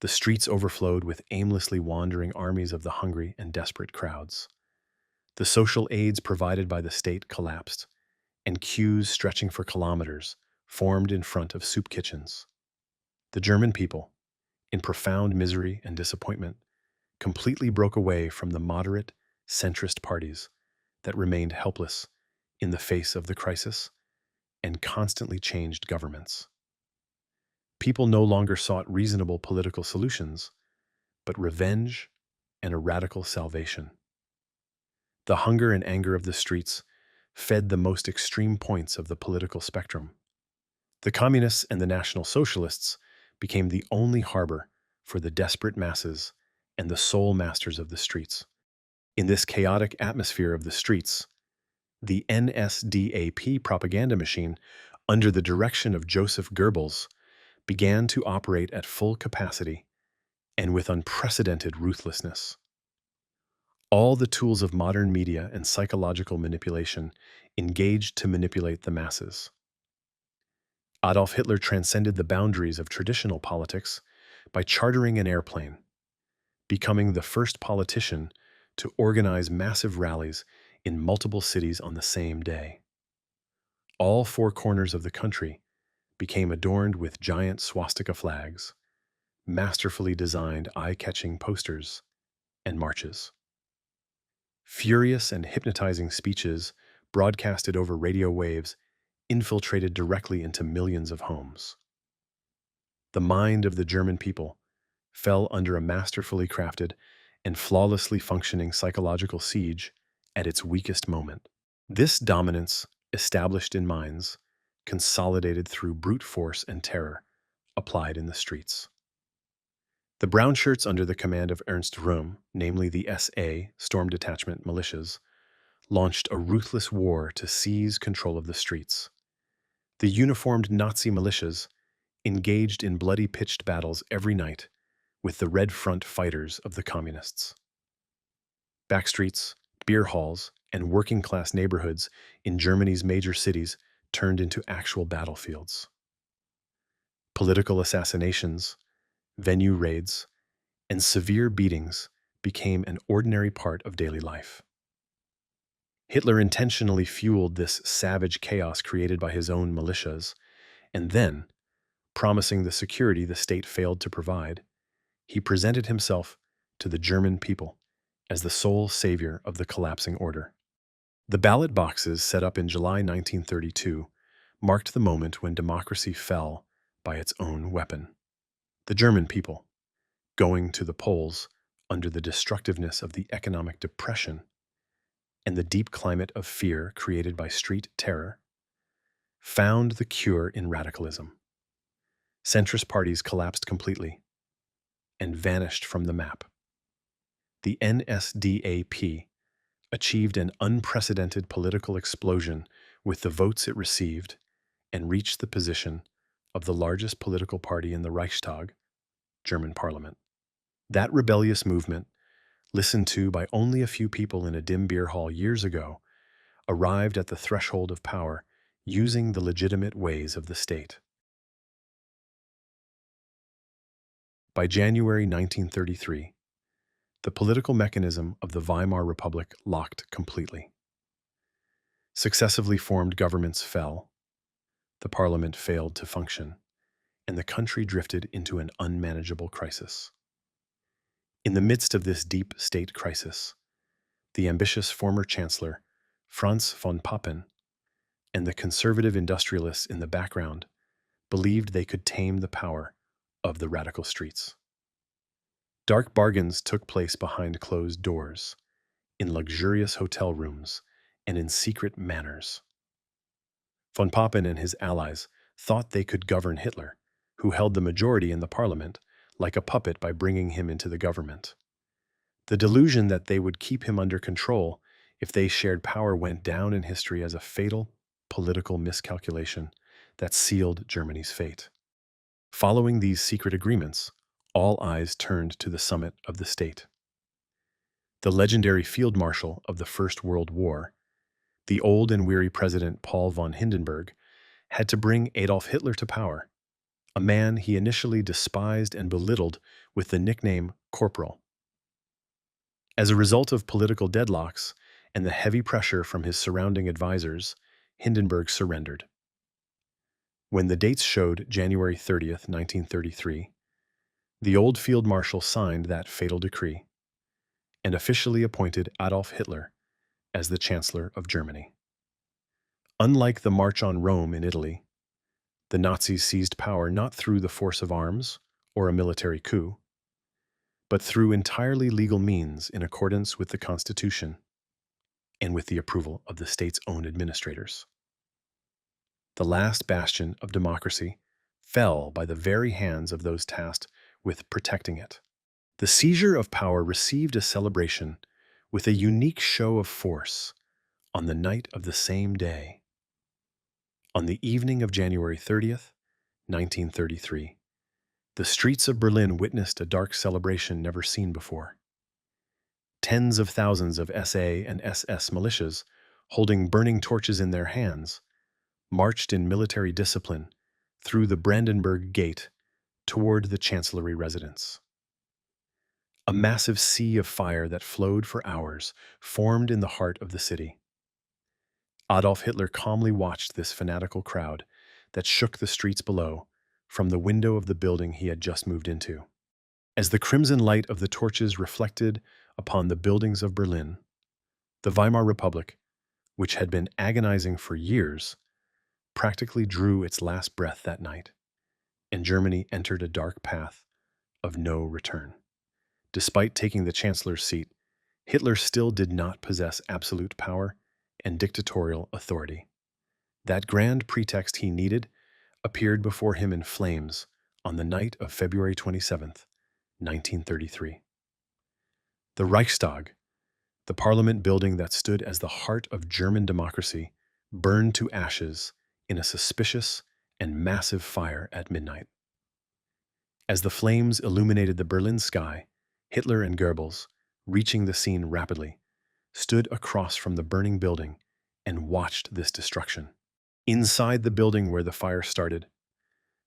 The streets overflowed with aimlessly wandering armies of the hungry and desperate crowds. The social aids provided by the state collapsed, and queues stretching for kilometers formed in front of soup kitchens. The German people, in profound misery and disappointment, completely broke away from the moderate, centrist parties that remained helpless in the face of the crisis and constantly changed governments. People no longer sought reasonable political solutions, but revenge and a radical salvation. The hunger and anger of the streets fed the most extreme points of the political spectrum. The communists and the National Socialists became the only harbor for the desperate masses and the sole masters of the streets. In this chaotic atmosphere of the streets, the NSDAP propaganda machine, under the direction of Joseph Goebbels, began to operate at full capacity and with unprecedented ruthlessness. All the tools of modern media and psychological manipulation engaged to manipulate the masses. Adolf Hitler transcended the boundaries of traditional politics by chartering an airplane, becoming the first politician to organize massive rallies in multiple cities on the same day. All four corners of the country became adorned with giant swastika flags, masterfully designed eye-catching posters, and marches. Furious and hypnotizing speeches, broadcasted over radio waves, infiltrated directly into millions of homes. The mind of the German people fell under a masterfully crafted and flawlessly functioning psychological siege at its weakest moment. This dominance, established in minds, consolidated through brute force and terror, applied in the streets. The Brownshirts, under the command of Ernst Röhm, namely the SA Storm Detachment militias, launched a ruthless war to seize control of the streets. The uniformed Nazi militias engaged in bloody pitched battles every night with the Red Front fighters of the communists. Backstreets, beer halls, and working-class neighborhoods in Germany's major cities turned into actual battlefields. Political assassinations, venue raids, and severe beatings became an ordinary part of daily life. Hitler intentionally fueled this savage chaos created by his own militias, and then, promising the security the state failed to provide, he presented himself to the German people as the sole savior of the collapsing order. The ballot boxes set up in July 1932 marked the moment when democracy fell by its own weapon. The German people, going to the polls under the destructiveness of the economic depression and the deep climate of fear created by street terror, found the cure in radicalism. Centrist parties collapsed completely and vanished from the map. The NSDAP achieved an unprecedented political explosion with the votes it received and reached the position of the largest political party in the Reichstag, German parliament. That rebellious movement, listened to by only a few people in a dim beer hall years ago, arrived at the threshold of power using the legitimate ways of the state. By January 1933, the political mechanism of the Weimar Republic locked completely. Successively formed governments fell, the parliament failed to function, and the country drifted into an unmanageable crisis. In the midst of this deep state crisis, the ambitious former chancellor, Franz von Papen, and the conservative industrialists in the background believed they could tame the power of the radical streets. Dark bargains took place behind closed doors, in luxurious hotel rooms, and in secret manners. Von Papen and his allies thought they could govern Hitler, who held the majority in the parliament, like a puppet by bringing him into the government. The delusion that they would keep him under control if they shared power went down in history as a fatal political miscalculation that sealed Germany's fate. Following these secret agreements, all eyes turned to the summit of the state. The legendary field marshal of the First World War, the old and weary President Paul von Hindenburg, had to bring Adolf Hitler to power, a man he initially despised and belittled with the nickname Corporal. As a result of political deadlocks and the heavy pressure from his surrounding advisors, Hindenburg surrendered. When the dates showed January 30th, 1933, the old field marshal signed that fatal decree and officially appointed Adolf Hitler as the Chancellor of Germany. Unlike the March on Rome in Italy, the Nazis seized power not through the force of arms or a military coup, but through entirely legal means in accordance with the Constitution. and with the approval of the state's own administrators. The last bastion of democracy fell by the very hands of those tasked with protecting it. The seizure of power received a celebration with a unique show of force on the night of the same day. On the evening of January 30th, 1933, the streets of Berlin witnessed a dark celebration never seen before. Tens of thousands of SA and SS militias, holding burning torches in their hands, marched in military discipline through the Brandenburg Gate toward the Chancellery residence. A massive sea of fire that flowed for hours formed in the heart of the city. Adolf Hitler calmly watched this fanatical crowd that shook the streets below from the window of the building he had just moved into. As the crimson light of the torches reflected upon the buildings of Berlin, the Weimar Republic, which had been agonizing for years, practically drew its last breath that night, and Germany entered a dark path of no return. Despite taking the chancellor's seat, Hitler still did not possess absolute power and dictatorial authority. That grand pretext he needed appeared before him in flames on the night of February 27th, 1933. The Reichstag, the parliament building that stood as the heart of German democracy, burned to ashes in a suspicious and massive fire at midnight. As the flames illuminated the Berlin sky, Hitler and Goebbels, reaching the scene rapidly, stood across from the burning building and watched this destruction. Inside the building where the fire started,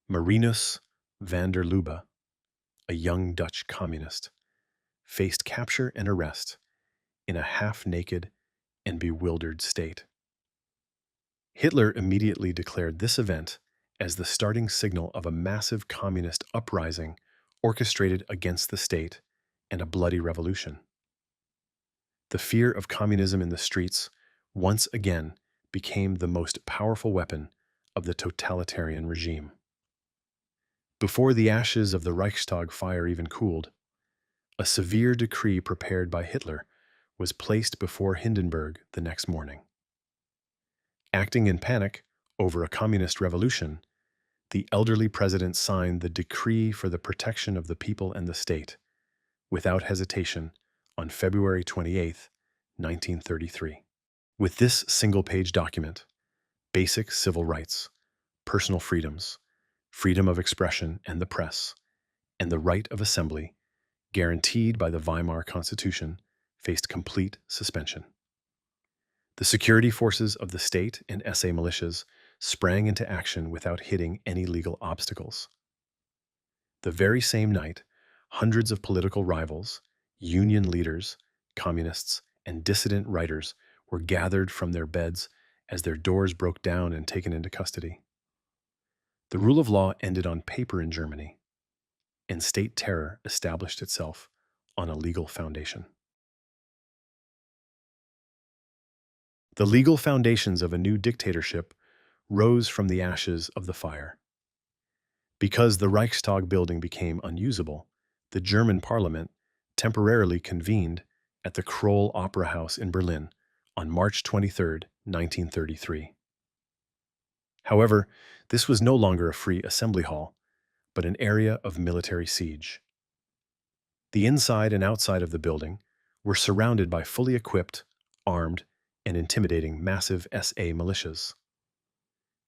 Marinus van der Lubbe, a young Dutch communist, faced capture and arrest in a half-naked and bewildered state. Hitler immediately declared this event as the starting signal of a massive communist uprising orchestrated against the state and a bloody revolution. The fear of communism in the streets once again became the most powerful weapon of the totalitarian regime. Before the ashes of the Reichstag fire even cooled, a severe decree prepared by Hitler was placed before Hindenburg the next morning. Acting in panic over a communist revolution, the elderly president signed the Decree for the Protection of the People and the State, without hesitation, on February 28, 1933. With this single-page document, basic civil rights, personal freedoms, freedom of expression and the press, and the right of assembly, guaranteed by the Weimar Constitution, faced complete suspension. The security forces of the state and SA militias sprang into action without hitting any legal obstacles. The very same night, hundreds of political rivals, union leaders, communists, and dissident writers were gathered from their beds as their doors broke down and taken into custody. The rule of law ended on paper in Germany, and state terror established itself on a legal foundation. The legal foundations of a new dictatorship rose from the ashes of the fire. Because the Reichstag building became unusable, the German parliament temporarily convened at the Kroll Opera House in Berlin on March 23, 1933. However, this was no longer a free assembly hall, but an area of military siege. The inside and outside of the building were surrounded by fully equipped, armed, and intimidating massive SA militias.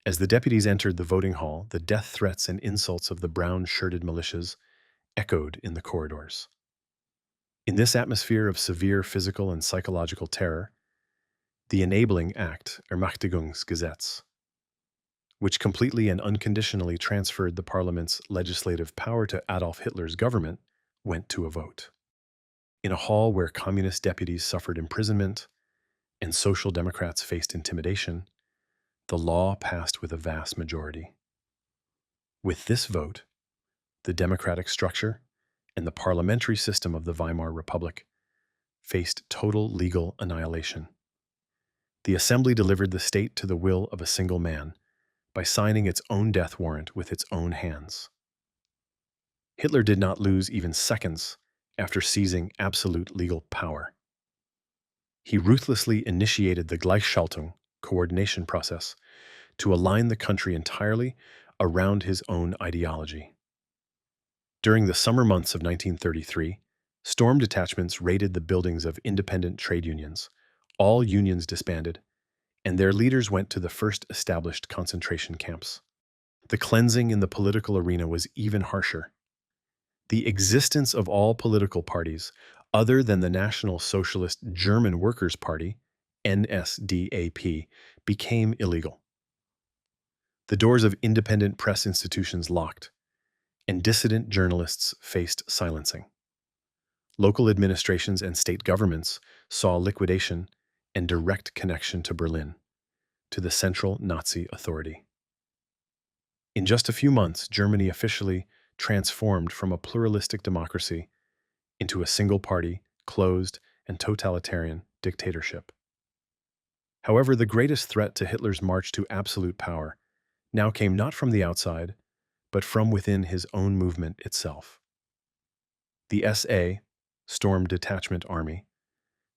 As the deputies entered the voting hall, the death threats and insults of the brown-shirted militias echoed in the corridors. In this atmosphere of severe physical and psychological terror, the Enabling Act, Ermächtigungsgesetz, which completely and unconditionally transferred the parliament's legislative power to Adolf Hitler's government, went to a vote. In a hall where communist deputies suffered imprisonment and social democrats faced intimidation, the law passed with a vast majority. With this vote, the democratic structure and the parliamentary system of the Weimar Republic faced total legal annihilation. The assembly delivered the state to the will of a single man by signing its own death warrant with its own hands. Hitler did not lose even seconds after seizing absolute legal power. He ruthlessly initiated the Gleichschaltung coordination process to align the country entirely around his own ideology. During the summer months of 1933, storm detachments raided the buildings of independent trade unions. All unions disbanded, and their leaders went to the first established concentration camps. The cleansing in the political arena was even harsher. The existence of all political parties other than the National Socialist German Workers' Party, NSDAP, became illegal. The doors of independent press institutions locked, and dissident journalists faced silencing. Local administrations and state governments saw liquidation and direct connection to Berlin, to the central Nazi authority. In just a few months, Germany officially transformed from a pluralistic democracy into a single-party, closed, and totalitarian dictatorship. However, the greatest threat to Hitler's march to absolute power now came not from the outside, but from within his own movement itself. The SA, Storm Detachment Army,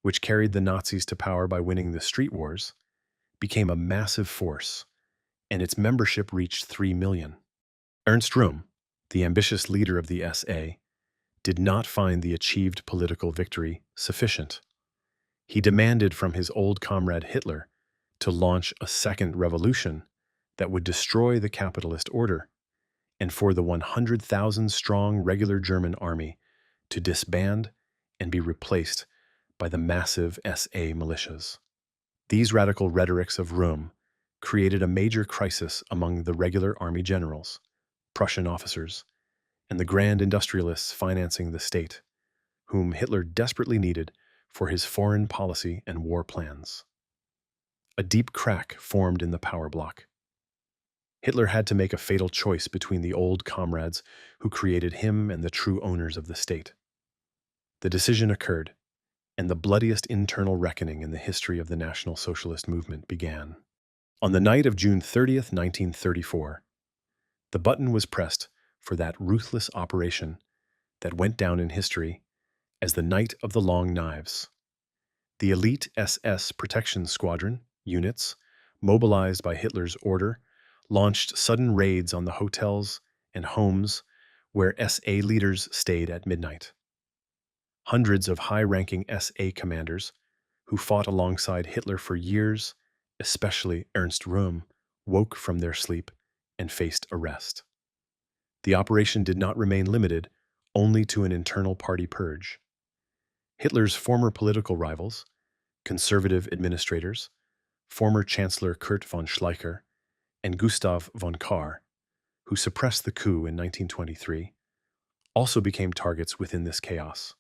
which carried the Nazis to power by winning the street wars, became a massive force, and its membership reached 3 million. Ernst Röhm, the ambitious leader of the SA, did not find the achieved political victory sufficient. He demanded from his old comrade Hitler to launch a second revolution that would destroy the capitalist order, and for the 100,000-strong regular German army to disband and be replaced by the massive SA militias. These radical rhetorics of Röhm created a major crisis among the regular army generals, Prussian officers, and the grand industrialists financing the state, whom Hitler desperately needed for his foreign policy and war plans. A deep crack formed in the power bloc. Hitler had to make a fatal choice between the old comrades who created him and the true owners of the state. The decision occurred, and the bloodiest internal reckoning in the history of the National Socialist movement began. On the night of June 30th, 1934, the button was pressed for that ruthless operation that went down in history as the Night of the Long Knives. The elite SS Protection Squadron units, mobilized by Hitler's order, launched sudden raids on the hotels and homes where SA leaders stayed at midnight. Hundreds of high-ranking SA commanders who fought alongside Hitler for years, especially Ernst Röhm, woke from their sleep and faced arrest. The operation did not remain limited only to an internal party purge. Hitler's former political rivals, conservative administrators, former Chancellor Kurt von Schleicher, and Gustav von Kahr, who suppressed the coup in 1923, also became targets within this chaos.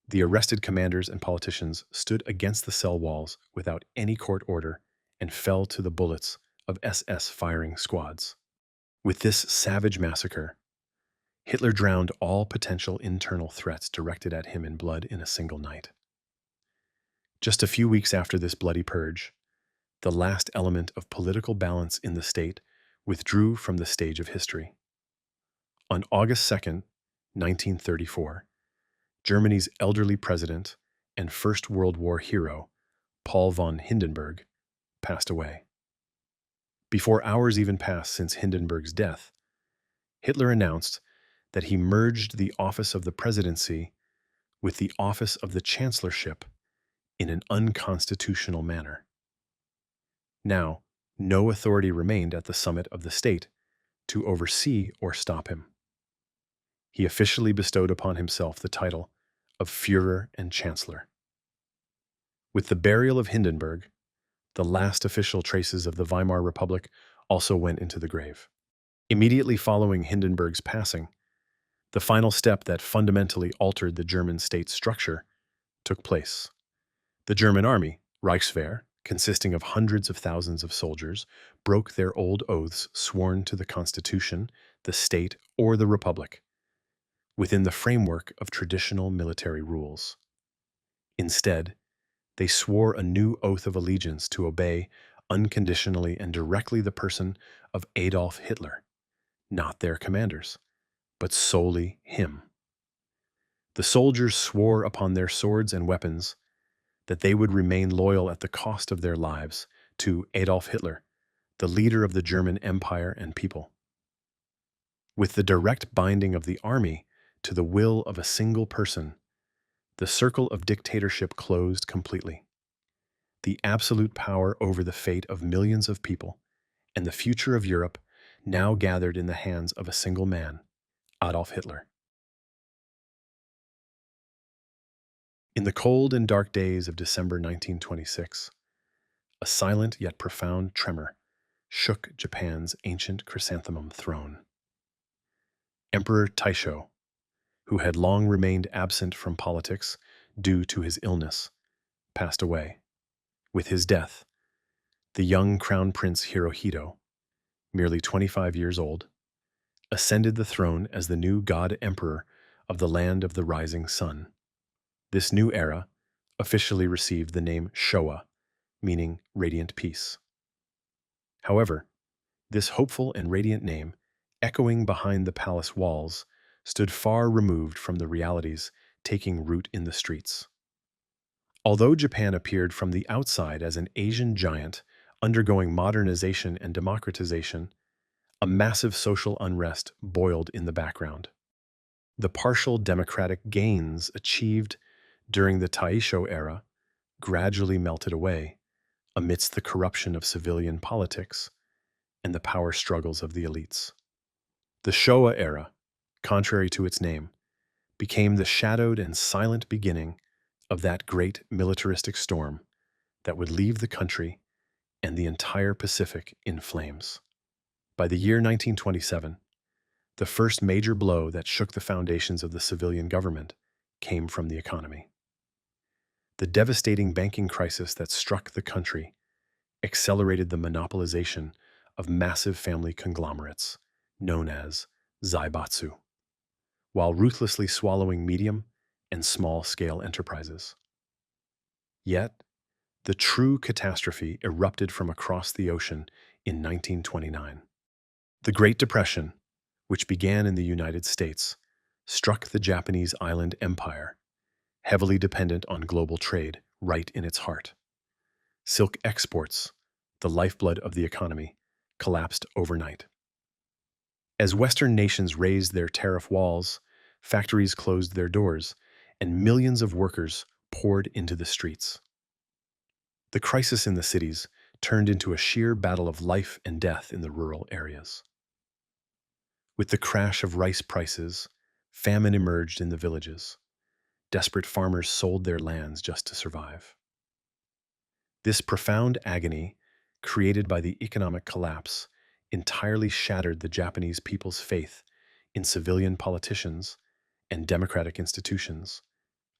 The arrested commanders and politicians stood against the cell walls without any court order and fell to the bullets of SS firing squads. With this savage massacre, Hitler drowned all potential internal threats directed at him in blood in a single night. Just a few weeks after this bloody purge, the last element of political balance in the state withdrew from the stage of history. On August 2nd, 1934, Germany's elderly president and First World War hero, Paul von Hindenburg, passed away. Before hours even passed since Hindenburg's death, Hitler announced that he merged the office of the presidency with the office of the Chancellorship in an unconstitutional manner. Now, no authority remained at the summit of the state to oversee or stop him. He officially bestowed upon himself the title of Führer and Chancellor. With the burial of Hindenburg, the last official traces of the Weimar Republic also went into the grave. Immediately following Hindenburg's passing, the final step that fundamentally altered the German state structure took place. The German army, Reichswehr, consisting of hundreds of thousands of soldiers, broke their old oaths sworn to the Constitution, the state, or the Republic, within the framework of traditional military rules. Instead, they swore a new oath of allegiance to obey unconditionally and directly the person of Adolf Hitler, not their commanders, but solely him. The soldiers swore upon their swords and weapons that they would remain loyal at the cost of their lives to Adolf Hitler, the leader of the German Empire and people. With the direct binding of the army to the will of a single person, the circle of dictatorship closed completely. The absolute power over the fate of millions of people and the future of Europe now gathered in the hands of a single man, Adolf Hitler. In the cold and dark days of December 1926, a silent yet profound tremor shook Japan's ancient chrysanthemum throne. Emperor Taisho, who had long remained absent from politics due to his illness, passed away. With his death, the young Crown Prince Hirohito, merely 25 years old, ascended the throne as the new God Emperor of the land of the rising sun. This new era officially received the name Showa, meaning radiant peace. However, this hopeful and radiant name, echoing behind the palace walls, stood far removed from the realities taking root in the streets. Although Japan appeared from the outside as an Asian giant undergoing modernization and democratization, a massive social unrest boiled in the background. The partial democratic gains achieved during the Taisho era gradually melted away amidst the corruption of civilian politics and the power struggles of the elites. The Showa era, contrary to its name, became the shadowed and silent beginning of that great militaristic storm that would leave the country and the entire Pacific in flames. By the year 1927, the first major blow that shook the foundations of the civilian government came from the economy. The devastating banking crisis that struck the country accelerated the monopolization of massive family conglomerates, known as zaibatsu, while ruthlessly swallowing medium and small-scale enterprises. Yet, the true catastrophe erupted from across the ocean in 1929. The Great Depression, which began in the United States, struck the Japanese island empire, heavily dependent on global trade, right in its heart. Silk exports, the lifeblood of the economy, collapsed overnight. As Western nations raised their tariff walls, factories closed their doors, and millions of workers poured into the streets. The crisis in the cities turned into a sheer battle of life and death in the rural areas. With the crash of rice prices, famine emerged in the villages. Desperate farmers sold their lands just to survive. This profound agony, created by the economic collapse, entirely shattered the Japanese people's faith in civilian politicians and democratic institutions,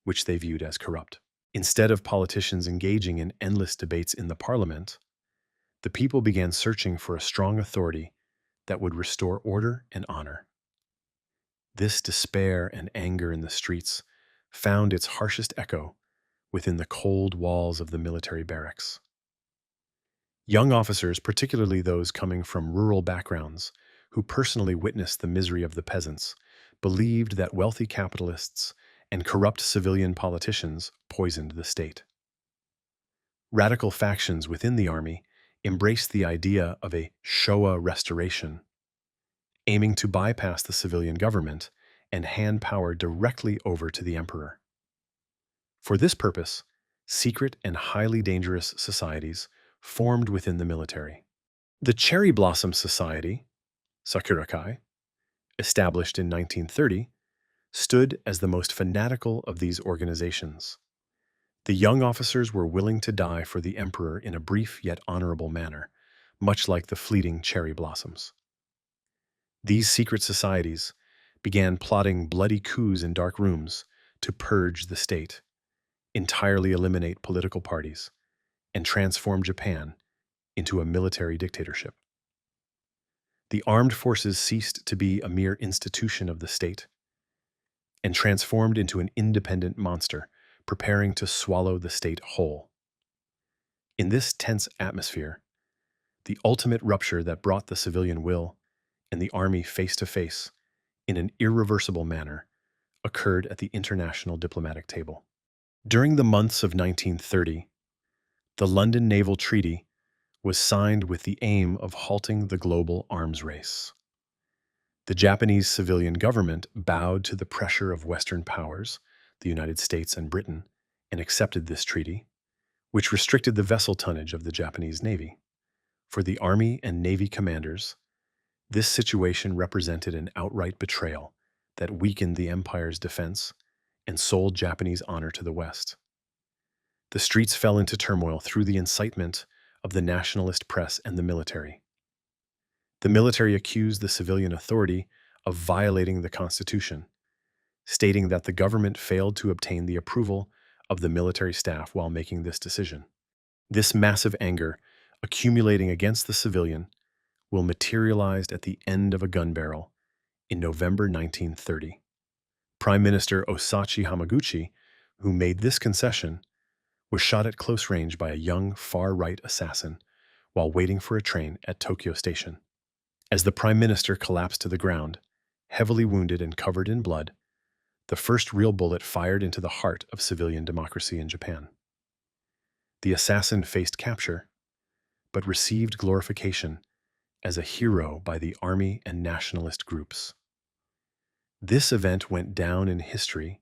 which they viewed as corrupt. Instead of politicians engaging in endless debates in the parliament, the people began searching for a strong authority that would restore order and honor. This despair and anger in the streets found its harshest echo within the cold walls of the military barracks. Young officers, particularly those coming from rural backgrounds, who personally witnessed the misery of the peasants, believed that wealthy capitalists and corrupt civilian politicians poisoned the state. Radical factions within the army embraced the idea of a Showa restoration, aiming to bypass the civilian government and hand power directly over to the emperor. For this purpose, secret and highly dangerous societies formed within the military. The Cherry Blossom Society, Sakurakai, established in 1930, stood as the most fanatical of these organizations. The young officers were willing to die for the emperor in a brief yet honorable manner, much like the fleeting cherry blossoms. These secret societies began plotting bloody coups in dark rooms to purge the state, entirely eliminate political parties, and transform Japan into a military dictatorship. The armed forces ceased to be a mere institution of the state and transformed into an independent monster preparing to swallow the state whole. In this tense atmosphere, the ultimate rupture that brought the civilian will and the army face to face in an irreversible manner occurred at the international diplomatic table. During the months of 1930, the London Naval Treaty was signed with the aim of halting the global arms race. The Japanese civilian government bowed to the pressure of Western powers, the United States and Britain, and accepted this treaty, which restricted the vessel tonnage of the Japanese Navy. For the Army and Navy commanders, this situation represented an outright betrayal that weakened the empire's defense and sold Japanese honor to the West. The streets fell into turmoil through the incitement of the nationalist press and the military. The military accused the civilian authority of violating the Constitution, stating that the government failed to obtain the approval of the military staff while making this decision. This massive anger, accumulating against the civilian, will materialize at the end of a gun barrel in November 1930. Prime Minister Osachi Hamaguchi, who made this concession, was shot at close range by a young far-right assassin while waiting for a train at Tokyo Station. As the Prime Minister collapsed to the ground, heavily wounded and covered in blood, the first real bullet fired into the heart of civilian democracy in Japan. The assassin faced capture, but received glorification as a hero by the army and nationalist groups. This event went down in history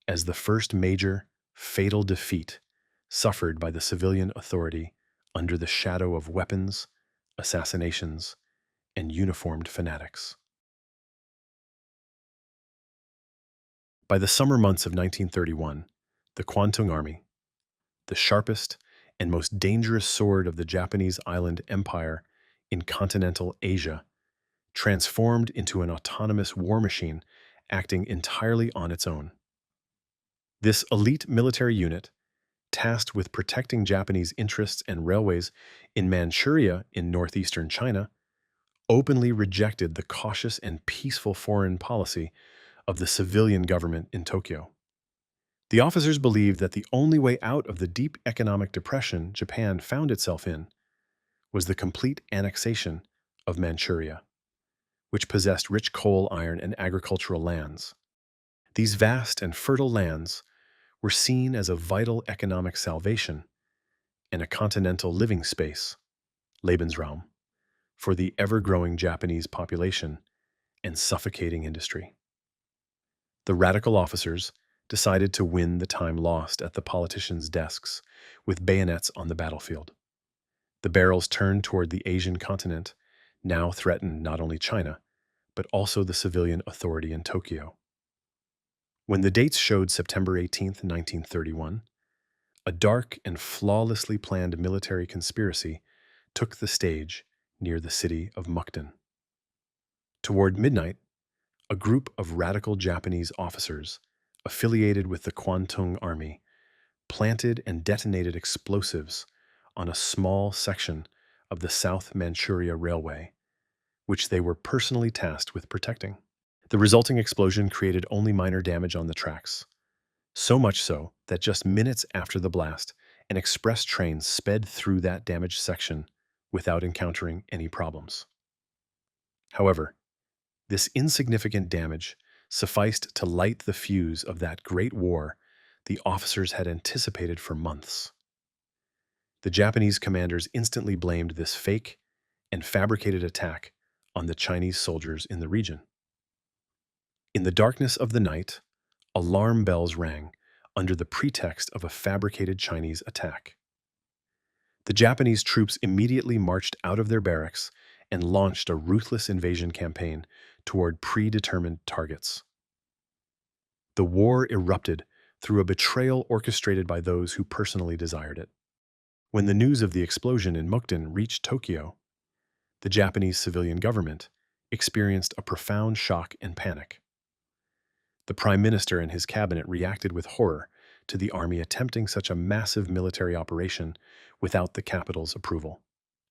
as the first major, fatal defeat suffered by the civilian authority under the shadow of weapons, assassinations, and uniformed fanatics. By the summer months of 1931, the Kwantung Army, the sharpest and most dangerous sword of the Japanese island empire in continental Asia, transformed into an autonomous war machine acting entirely on its own. This elite military unit, tasked with protecting Japanese interests and railways in Manchuria in northeastern China, openly rejected the cautious and peaceful foreign policy of the civilian government in Tokyo. The officers believed that the only way out of the deep economic depression Japan found itself in was the complete annexation of Manchuria, which possessed rich coal, iron, and agricultural lands. These vast and fertile lands were seen as a vital economic salvation and a continental living space, Lebensraum, for the ever-growing Japanese population and suffocating industry. The radical officers decided to win the time lost at the politicians' desks with bayonets on the battlefield. The barrels turned toward the Asian continent, now threatened not only China, but also the civilian authority in Tokyo. When the dates showed September 18, 1931, a dark and flawlessly planned military conspiracy took the stage near the city of Mukden. Toward midnight, a group of radical Japanese officers affiliated with the Kwantung Army planted and detonated explosives on a small section of the South Manchuria Railway, which they were personally tasked with protecting. The resulting explosion created only minor damage on the tracks, so much so that just minutes after the blast, an express train sped through that damaged section without encountering any problems. However, this insignificant damage sufficed to light the fuse of that great war the officers had anticipated for months. The Japanese commanders instantly blamed this fake and fabricated attack on the Chinese soldiers in the region. In the darkness of the night, alarm bells rang under the pretext of a fabricated Chinese attack. The Japanese troops immediately marched out of their barracks and launched a ruthless invasion campaign toward predetermined targets. The war erupted through a betrayal orchestrated by those who personally desired it. When the news of the explosion in Mukden reached Tokyo, the Japanese civilian government experienced a profound shock and panic. The Prime Minister and his cabinet reacted with horror to the army attempting such a massive military operation without the capital's approval.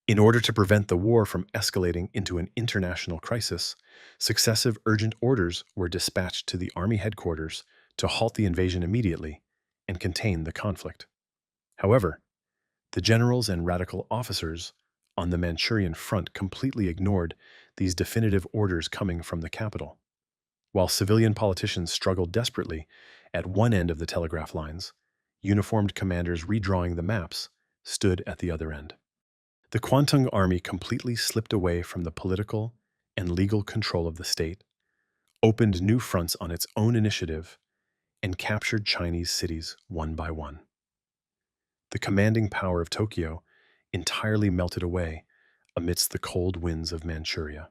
In order to prevent the war from escalating into an international crisis, successive urgent orders were dispatched to the army headquarters to halt the invasion immediately and contain the conflict. However, the generals and radical officers on the Manchurian front completely ignored these definitive orders coming from the capital. While civilian politicians struggled desperately at one end of the telegraph lines, uniformed commanders redrawing the maps stood at the other end. The Kwantung Army completely slipped away from the political and legal control of the state, opened new fronts on its own initiative, and captured Chinese cities one by one. The commanding power of Tokyo entirely melted away amidst the cold winds of Manchuria.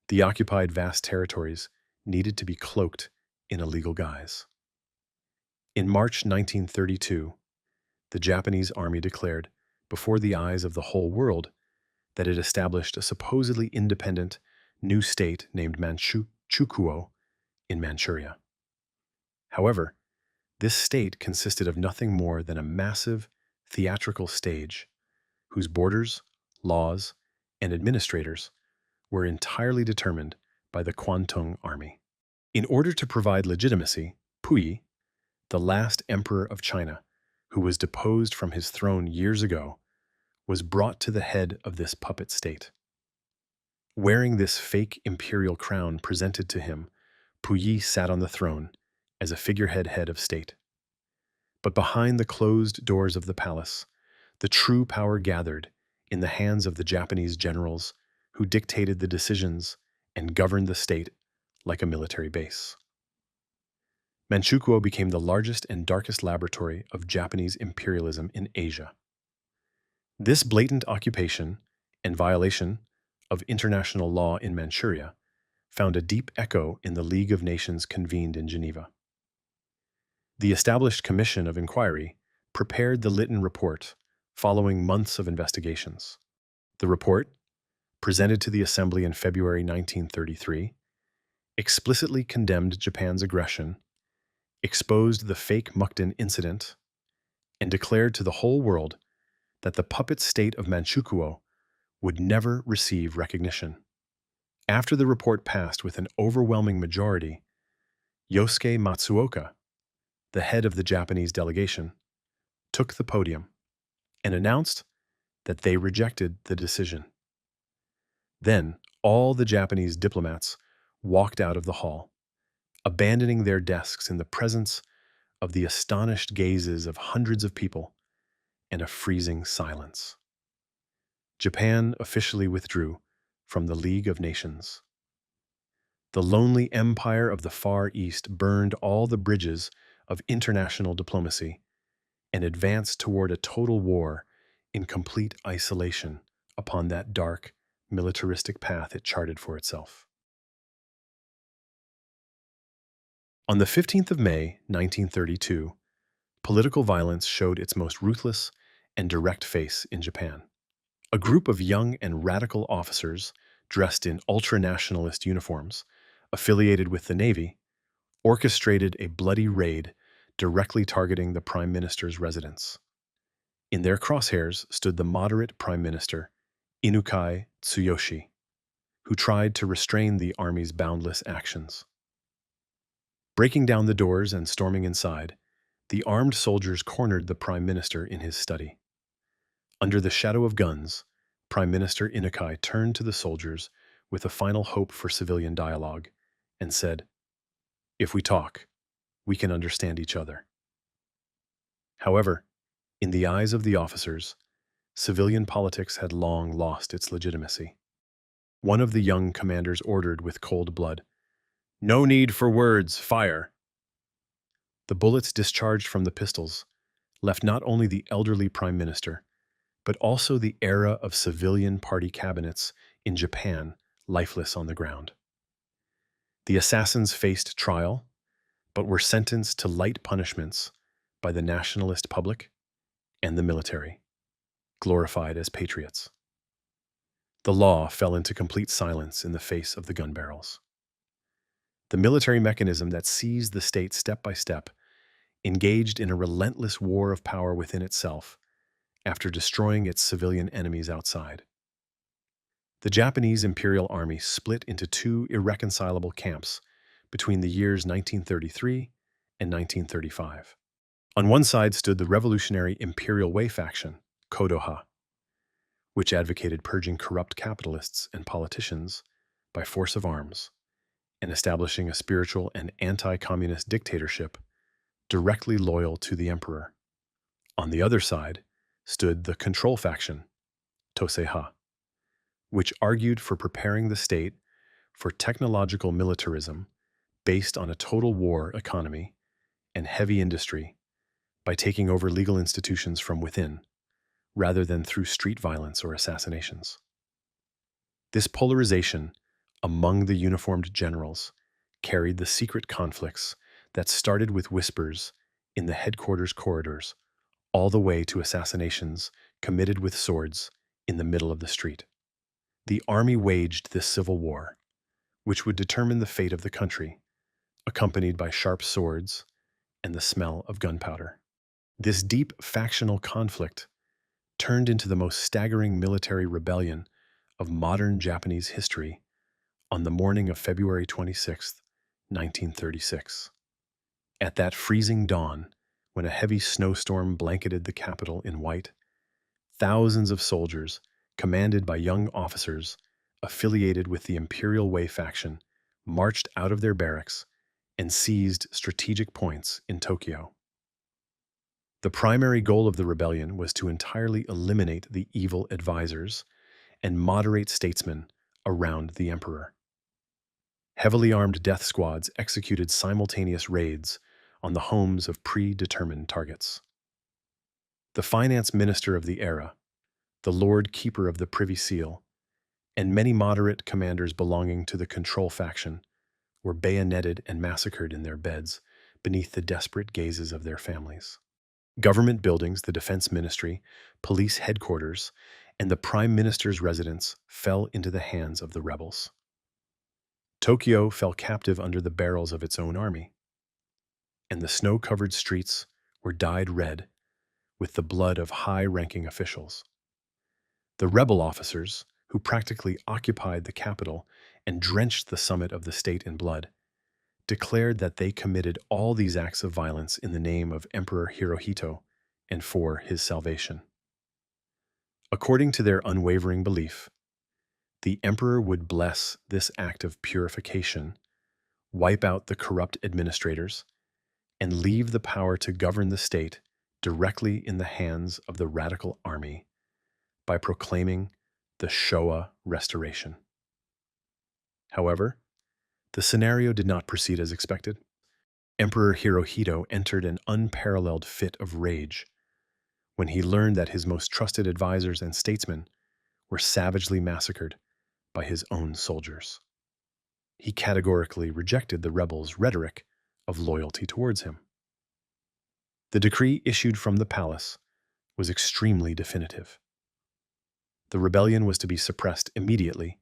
The occupied vast territories needed to be cloaked in a legal guise. In March 1932, the Japanese army declared, before the eyes of the whole world, that it established a supposedly independent new state named Manchukuo in Manchuria. However, this state consisted of nothing more than a massive theatrical stage whose borders, laws, and administrators were entirely determined by the Kwantung Army. In order to provide legitimacy, Puyi, the last emperor of China, who was deposed from his throne years ago, was brought to the head of this puppet state. Wearing this fake imperial crown presented to him, Puyi sat on the throne as a figurehead head of state. But behind the closed doors of the palace, the true power gathered in the hands of the Japanese generals who dictated the decisions and governed the state like a military base. Manchukuo became the largest and darkest laboratory of Japanese imperialism in Asia. This blatant occupation and violation of international law in Manchuria found a deep echo in the League of Nations convened in Geneva. The established Commission of Inquiry prepared the Lytton Report following months of investigations. The report, presented to the Assembly in February 1933, explicitly condemned Japan's aggression, exposed the fake Mukden incident, and declared to the whole world that the puppet state of Manchukuo would never receive recognition. After the report passed with an overwhelming majority, Yosuke Matsuoka, the head of the Japanese delegation, took the podium and announced that they rejected the decision. Then all the Japanese diplomats walked out of the hall, abandoning their desks in the presence of the astonished gazes of hundreds of people and a freezing silence. Japan officially withdrew from the League of Nations. The lonely empire of the Far East burned all the bridges of international diplomacy and advanced toward a total war in complete isolation upon that dark, militaristic path it charted for itself. On the 15th of May, 1932, political violence showed its most ruthless and direct face in Japan. A group of young and radical officers dressed in ultra-nationalist uniforms, affiliated with the Navy, orchestrated a bloody raid directly targeting the Prime Minister's residence. In their crosshairs stood the moderate Prime Minister, Inukai Tsuyoshi, who tried to restrain the army's boundless actions. Breaking down the doors and storming inside, the armed soldiers cornered the Prime Minister in his study. Under the shadow of guns, Prime Minister Inukai turned to the soldiers with a final hope for civilian dialogue and said, "If we talk, we can understand each other." However, in the eyes of the officers, civilian politics had long lost its legitimacy. One of the young commanders ordered with cold blood, "No need for words, fire!" The bullets discharged from the pistols left not only the elderly Prime Minister, but also the era of civilian party cabinets in Japan lifeless on the ground. The assassins faced trial, but were sentenced to light punishments by the nationalist public and the military, glorified as patriots. The law fell into complete silence in the face of the gun barrels. The military mechanism that seized the state step by step engaged in a relentless war of power within itself after destroying its civilian enemies outside. The Japanese Imperial Army split into two irreconcilable camps between the years 1933 and 1935. On one side stood the revolutionary Imperial Way faction, Kodoha, which advocated purging corrupt capitalists and politicians by force of arms and establishing a spiritual and anti-communist dictatorship directly loyal to the emperor. On the other side stood the control faction, Toseiha, which argued for preparing the state for technological militarism based on a total war economy and heavy industry by taking over legal institutions from within, rather than through street violence or assassinations. This polarization among the uniformed generals carried the secret conflicts that started with whispers in the headquarters corridors all the way to assassinations committed with swords in the middle of the street. The army waged this civil war, which would determine the fate of the country, accompanied by sharp swords and the smell of gunpowder. This deep factional conflict turned into the most staggering military rebellion of modern Japanese history on the morning of February 26, 1936. At that freezing dawn, when a heavy snowstorm blanketed the capital in white, thousands of soldiers, commanded by young officers affiliated with the Imperial Way faction, marched out of their barracks and seized strategic points in Tokyo. The primary goal of the rebellion was to entirely eliminate the evil advisors and moderate statesmen around the emperor. Heavily armed death squads executed simultaneous raids on the homes of predetermined targets. The finance minister of the era, the Lord Keeper of the Privy Seal, and many moderate commanders belonging to the control faction were bayoneted and massacred in their beds beneath the desperate gazes of their families. Government buildings, the defense ministry, police headquarters, and the prime minister's residence fell into the hands of the rebels. Tokyo fell captive under the barrels of its own army, and the snow-covered streets were dyed red with the blood of high-ranking officials. The rebel officers, who practically occupied the capital and drenched the summit of the state in blood, declared that they committed all these acts of violence in the name of Emperor Hirohito and for his salvation. According to their unwavering belief, the emperor would bless this act of purification, wipe out the corrupt administrators, and leave the power to govern the state directly in the hands of the radical army by proclaiming the Showa restoration. However, the scenario did not proceed as expected. Emperor Hirohito entered an unparalleled fit of rage when he learned that his most trusted advisors and statesmen were savagely massacred by his own soldiers. He categorically rejected the rebels' rhetoric of loyalty towards him. The decree issued from the palace was extremely definitive. The rebellion was to be suppressed immediately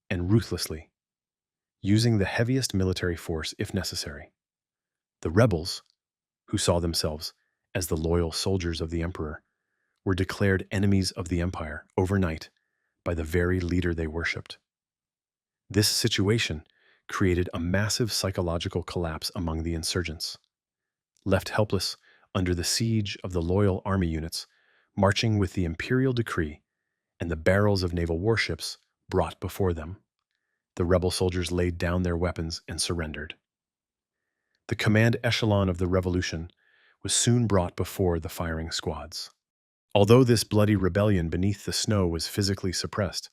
and ruthlessly, using the heaviest military force if necessary. The rebels, who saw themselves as the loyal soldiers of the emperor, were declared enemies of the empire overnight by the very leader they worshipped. This situation created a massive psychological collapse among the insurgents. Left helpless under the siege of the loyal army units, marching with the imperial decree and the barrels of naval warships brought before them, the rebel soldiers laid down their weapons and surrendered. The command echelon of the revolution was soon brought before the firing squads. Although this bloody rebellion beneath the snow was physically suppressed,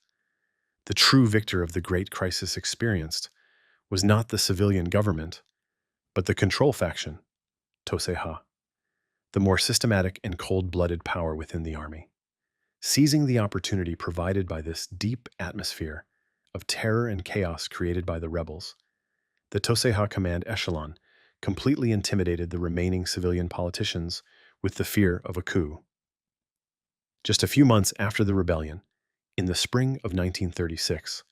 the true victor of the great crisis experienced was not the civilian government, but the control faction, Toseiha, the more systematic and cold-blooded power within the army. Seizing the opportunity provided by this deep atmosphere of terror and chaos created by the rebels, the Toseiha command echelon completely intimidated the remaining civilian politicians with the fear of a coup. Just a few months after the rebellion, in the spring of 1936,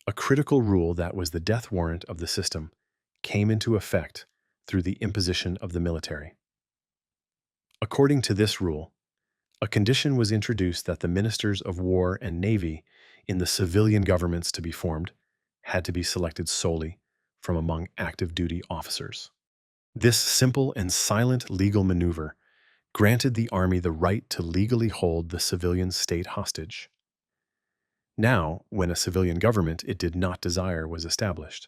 a critical rule that was the death warrant of the system came into effect through the imposition of the military. According to this rule, a condition was introduced that the ministers of war and navy in the civilian governments to be formed had to be selected solely from among active duty officers. This simple and silent legal maneuver granted the army the right to legally hold the civilian state hostage. Now, when a civilian government it did not desire was established,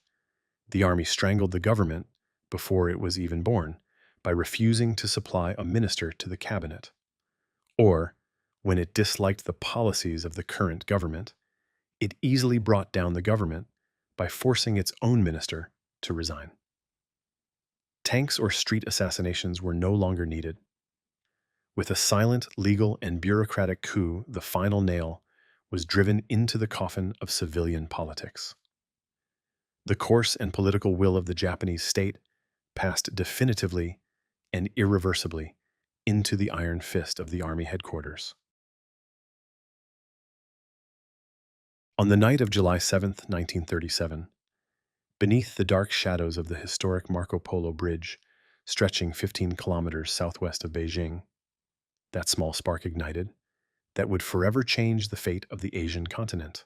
the army strangled the government before it was even born by refusing to supply a minister to the cabinet, or, when it disliked the policies of the current government, it easily brought down the government by forcing its own minister to resign. Tanks or street assassinations were no longer needed. With a silent, legal, and bureaucratic coup, the final nail was driven into the coffin of civilian politics. The course and political will of the Japanese state passed definitively and irreversibly into the iron fist of the army headquarters. On the night of July 7th, 1937, beneath the dark shadows of the historic Marco Polo Bridge, stretching 15 kilometers southwest of Beijing, that small spark ignited that would forever change the fate of the Asian continent.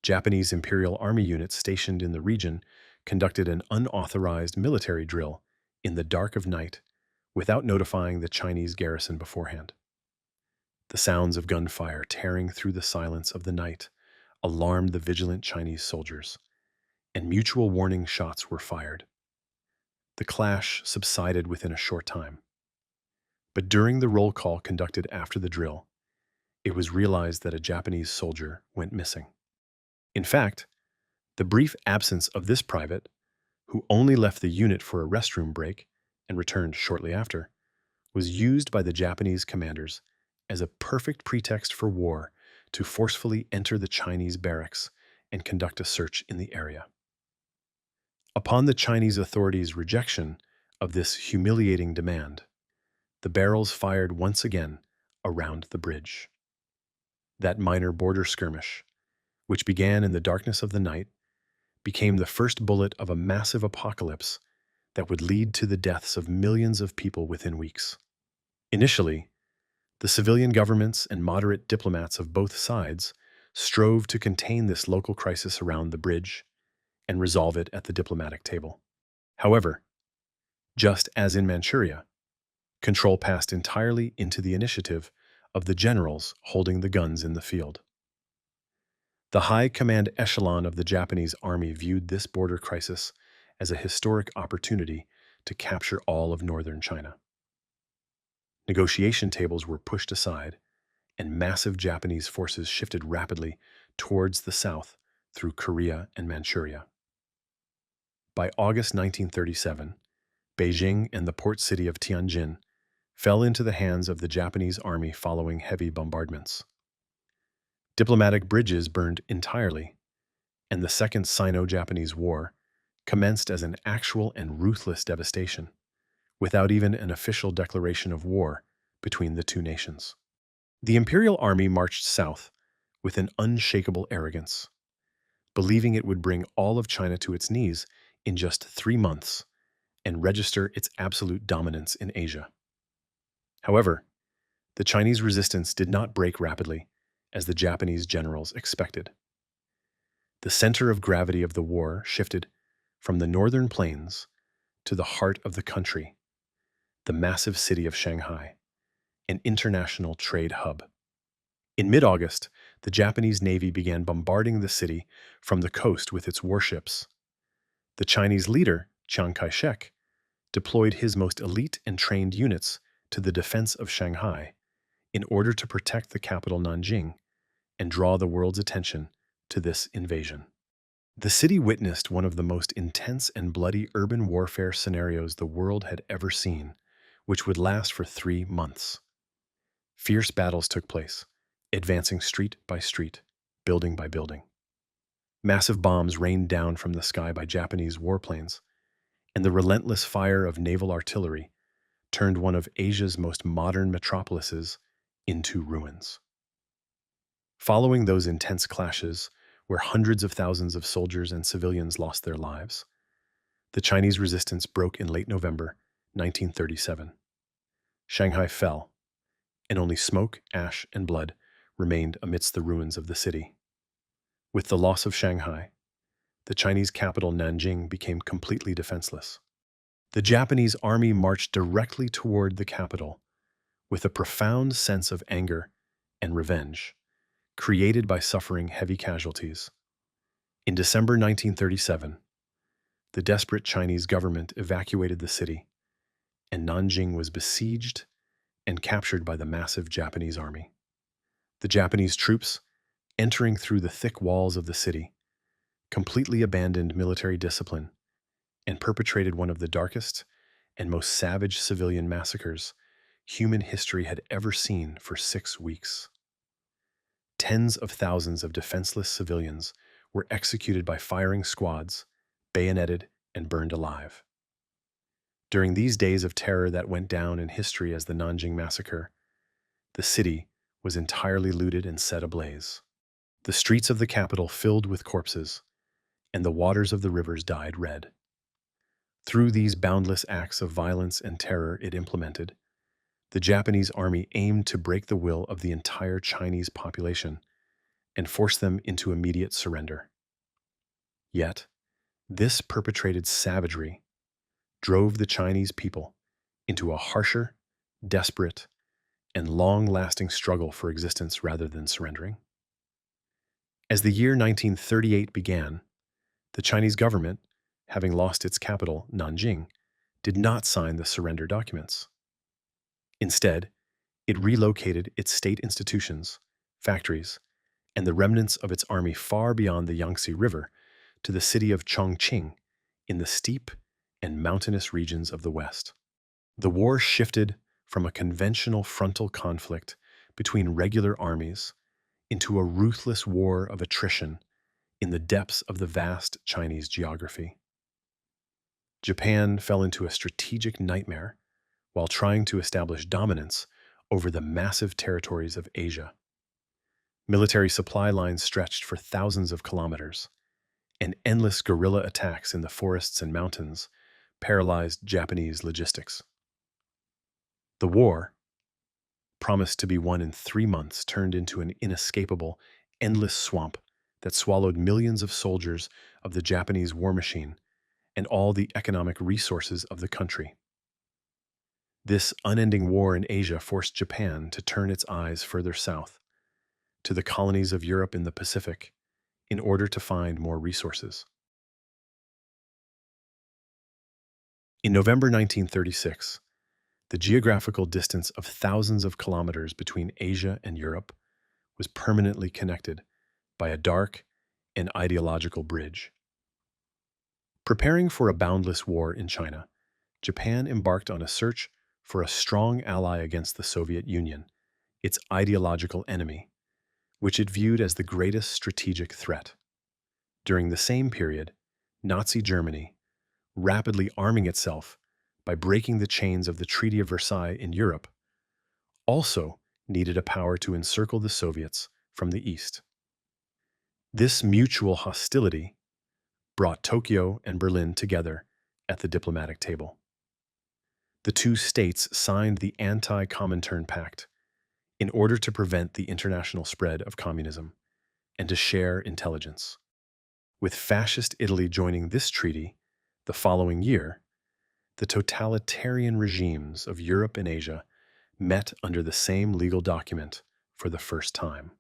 Japanese Imperial Army units stationed in the region conducted an unauthorized military drill in the dark of night without notifying the Chinese garrison beforehand. The sounds of gunfire tearing through the silence of the night alarmed the vigilant Chinese soldiers, and mutual warning shots were fired. The clash subsided within a short time. But during the roll call conducted after the drill, it was realized that a Japanese soldier went missing. In fact, the brief absence of this private, who only left the unit for a restroom break and returned shortly after, was used by the Japanese commanders as a perfect pretext for war to forcefully enter the Chinese barracks and conduct a search in the area. Upon the Chinese authorities' rejection of this humiliating demand, the barrels fired once again around the bridge. That minor border skirmish, which began in the darkness of the night, became the first bullet of a massive apocalypse that would lead to the deaths of millions of people within weeks. Initially, the civilian governments and moderate diplomats of both sides strove to contain this local crisis around the bridge and resolve it at the diplomatic table. However, just as in Manchuria, control passed entirely into the initiative of the generals holding the guns in the field. The high command echelon of the Japanese army viewed this border crisis as a historic opportunity to capture all of northern China. Negotiation tables were pushed aside, and massive Japanese forces shifted rapidly towards the south through Korea and Manchuria. By August 1937, Beijing and the port city of Tianjin fell into the hands of the Japanese army following heavy bombardments. Diplomatic bridges burned entirely, and the Second Sino-Japanese War commenced as an actual and ruthless devastation, without even an official declaration of war between the two nations. The Imperial Army marched south with an unshakable arrogance, believing it would bring all of China to its knees in just 3 months and register its absolute dominance in Asia. However, the Chinese resistance did not break rapidly, as the Japanese generals expected. The center of gravity of the war shifted from the northern plains to the heart of the country, the massive city of Shanghai, an international trade hub. In mid-August, the Japanese Navy began bombarding the city from the coast with its warships. The Chinese leader, Chiang Kai-shek, deployed his most elite and trained units to the defense of Shanghai in order to protect the capital Nanjing and draw the world's attention to this invasion. The city witnessed one of the most intense and bloody urban warfare scenarios the world had ever seen, which would last for 3 months. Fierce battles took place, advancing street by street, building by building. Massive bombs rained down from the sky by Japanese warplanes, and the relentless fire of naval artillery turned one of Asia's most modern metropolises into ruins. Following those intense clashes, where hundreds of thousands of soldiers and civilians lost their lives, the Chinese resistance broke in late November 1937. Shanghai fell, and only smoke, ash, and blood remained amidst the ruins of the city. With the loss of Shanghai, the Chinese capital Nanjing became completely defenseless. The Japanese army marched directly toward the capital with a profound sense of anger and revenge, created by suffering heavy casualties. In December 1937, the desperate Chinese government evacuated the city, and Nanjing was besieged and captured by the massive Japanese army. The Japanese troops, entering through the thick walls of the city, completely abandoned military discipline and perpetrated one of the darkest and most savage civilian massacres human history had ever seen for 6 weeks. Tens of thousands of defenseless civilians were executed by firing squads, bayoneted, and burned alive. During these days of terror that went down in history as the Nanjing Massacre, the city was entirely looted and set ablaze. The streets of the capital filled with corpses, and the waters of the rivers dyed red. Through these boundless acts of violence and terror it implemented, the Japanese army aimed to break the will of the entire Chinese population and force them into immediate surrender. Yet, this perpetrated savagery drove the Chinese people into a harsher, desperate, and long-lasting struggle for existence rather than surrendering. As the year 1938 began, the Chinese government, having lost its capital, Nanjing, did not sign the surrender documents. Instead, it relocated its state institutions, factories, and the remnants of its army far beyond the Yangtze River to the city of Chongqing in the steep and mountainous regions of the West. The war shifted from a conventional frontal conflict between regular armies into a ruthless war of attrition in the depths of the vast Chinese geography. Japan fell into a strategic nightmare while trying to establish dominance over the massive territories of Asia. Military supply lines stretched for thousands of kilometers, and endless guerrilla attacks in the forests and mountains paralyzed Japanese logistics. The war, promised to be won in 3 months, turned into an inescapable, endless swamp that swallowed millions of soldiers of the Japanese war machine and all the economic resources of the country. This unending war in Asia forced Japan to turn its eyes further south, to the colonies of Europe in the Pacific, in order to find more resources. In November 1936, the geographical distance of thousands of kilometers between Asia and Europe was permanently connected by a dark and ideological bridge. Preparing for a boundless war in China, Japan embarked on a search for a strong ally against the Soviet Union, its ideological enemy, which it viewed as the greatest strategic threat. During the same period, Nazi Germany, rapidly arming itself by breaking the chains of the Treaty of Versailles in Europe, also needed a power to encircle the Soviets from the east. This mutual hostility brought Tokyo and Berlin together at the diplomatic table. The two states signed the Anti-Comintern Pact in order to prevent the international spread of communism and to share intelligence. With fascist Italy joining this treaty the following year, the totalitarian regimes of Europe and Asia met under the same legal document for the first time.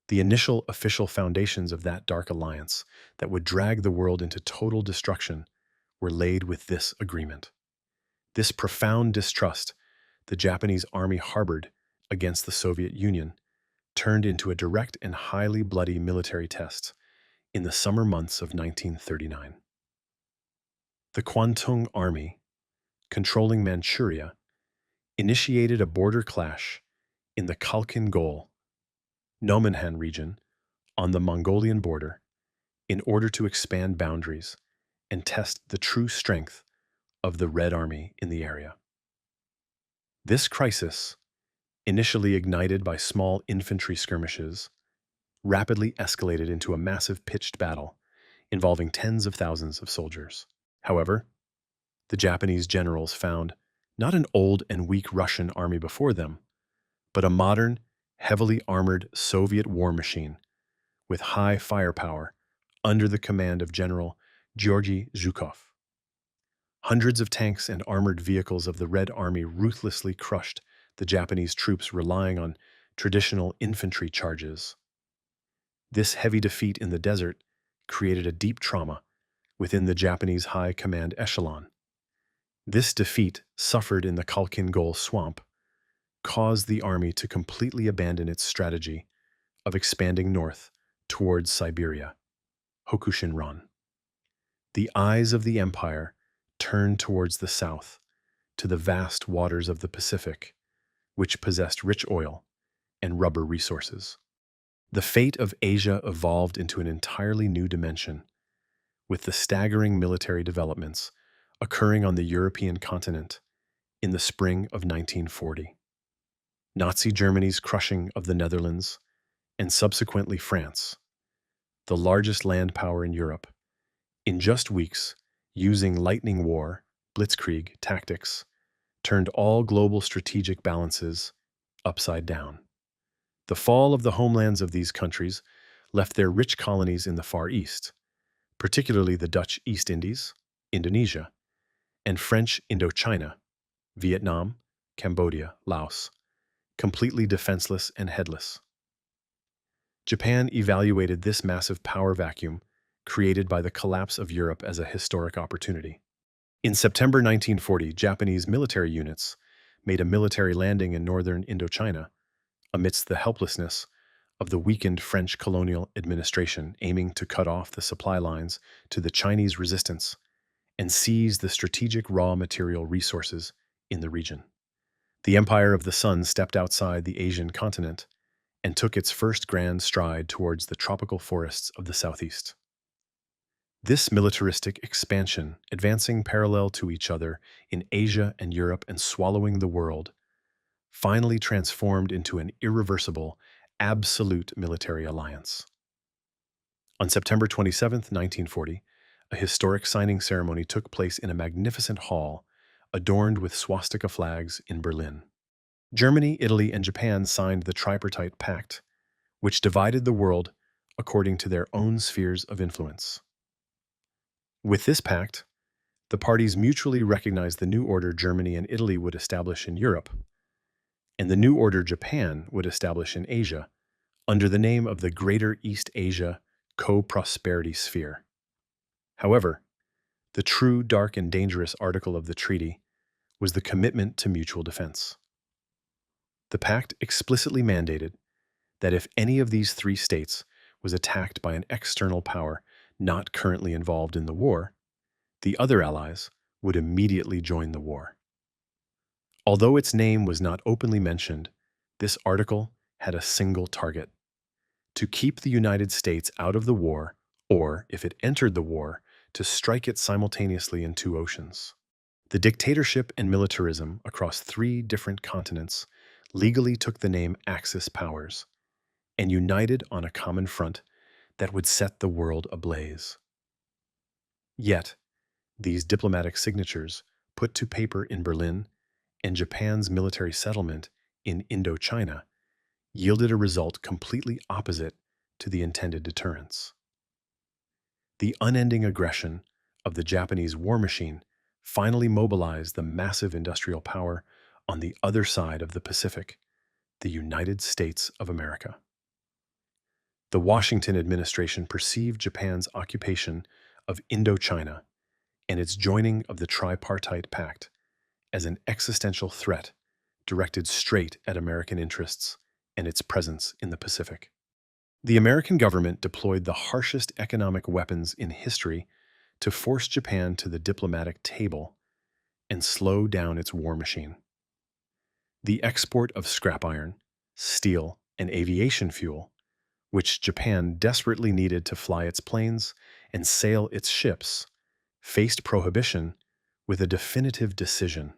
The initial official foundations of that dark alliance that would drag the world into total destruction were laid with this agreement. This profound distrust the Japanese army harbored against the Soviet Union turned into a direct and highly bloody military test in the summer months of 1939. The Kwantung Army, controlling Manchuria, initiated a border clash in the Khalkhin-Gol, Nomonhan region on the Mongolian border in order to expand boundaries and test the true strength of the Red Army in the area. This crisis, initially ignited by small infantry skirmishes, rapidly escalated into a massive pitched battle involving tens of thousands of soldiers. However, the Japanese generals found not an old and weak Russian army before them, but a modern, heavily armored Soviet war machine with high firepower under the command of General Georgy Zhukov. Hundreds of tanks and armored vehicles of the Red Army ruthlessly crushed the Japanese troops relying on traditional infantry charges. This heavy defeat in the desert created a deep trauma within the Japanese high command echelon. This defeat, suffered in the Khalkhin-Gol swamp, caused the army to completely abandon its strategy of expanding north towards Siberia, Hokushinran. The eyes of the empire turned towards the south, to the vast waters of the Pacific, which possessed rich oil and rubber resources. The fate of Asia evolved into an entirely new dimension, with the staggering military developments occurring on the European continent in the spring of 1940. Nazi Germany's crushing of the Netherlands, and subsequently France, the largest land power in Europe, in just weeks, using lightning war, blitzkrieg tactics, turned all global strategic balances upside down. The fall of the homelands of these countries left their rich colonies in the Far East, particularly the Dutch East Indies, Indonesia, and French Indochina, Vietnam, Cambodia, Laos, completely defenseless and headless. Japan evaluated this massive power vacuum created by the collapse of Europe as a historic opportunity. In September 1940, Japanese military units made a military landing in northern Indochina amidst the helplessness of the weakened French colonial administration, aiming to cut off the supply lines to the Chinese resistance and seize the strategic raw material resources in the region. The Empire of the Sun stepped outside the Asian continent and took its first grand stride towards the tropical forests of the southeast. This militaristic expansion, advancing parallel to each other in Asia and Europe and swallowing the world, finally transformed into an irreversible, absolute military alliance. On September 27, 1940, a historic signing ceremony took place in a magnificent hall adorned with swastika flags in Berlin. Germany, Italy, and Japan signed the Tripartite Pact, which divided the world according to their own spheres of influence. With this pact, the parties mutually recognized the new order Germany and Italy would establish in Europe, and the new order Japan would establish in Asia, under the name of the Greater East Asia Co-Prosperity Sphere. However, the true dark and dangerous article of the treaty was the commitment to mutual defense. The pact explicitly mandated that if any of these three states was attacked by an external power not currently involved in the war, the other allies would immediately join the war. Although its name was not openly mentioned, this article had a single target: to keep the United States out of the war, or, if it entered the war, to strike it simultaneously in two oceans. The dictatorship and militarism across three different continents legally took the name Axis powers and united on a common front that would set the world ablaze. Yet, these diplomatic signatures, put to paper in Berlin, and Japan's military settlement in Indochina, yielded a result completely opposite to the intended deterrence. The unending aggression of the Japanese war machine finally mobilized the massive industrial power on the other side of the Pacific, the United States of America. The Washington administration perceived Japan's occupation of Indochina and its joining of the Tripartite Pact as an existential threat directed straight at American interests and its presence in the Pacific. The American government deployed the harshest economic weapons in history to force Japan to the diplomatic table and slow down its war machine. The export of scrap iron, steel, and aviation fuel, which Japan desperately needed to fly its planes and sail its ships, faced prohibition with a definitive decision.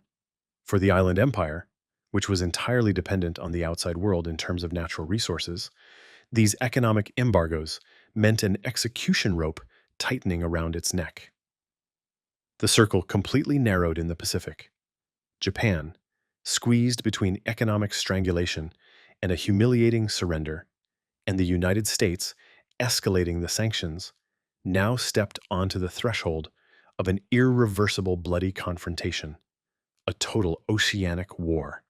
For the island empire, which was entirely dependent on the outside world in terms of natural resources, these economic embargoes meant an execution rope tightening around its neck. The circle completely narrowed in the Pacific. Japan, squeezed between economic strangulation and a humiliating surrender, and the United States, escalating the sanctions, now stepped onto the threshold of an irreversible bloody confrontation, a total oceanic war.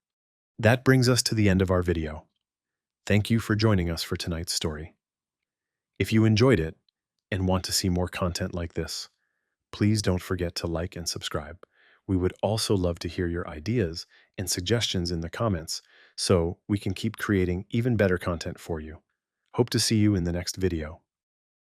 That brings us to the end of our video. Thank you for joining us for tonight's story. If you enjoyed it and want to see more content like this, please don't forget to like and subscribe. We would also love to hear your ideas and suggestions in the comments so we can keep creating even better content for you. Hope to see you in the next video.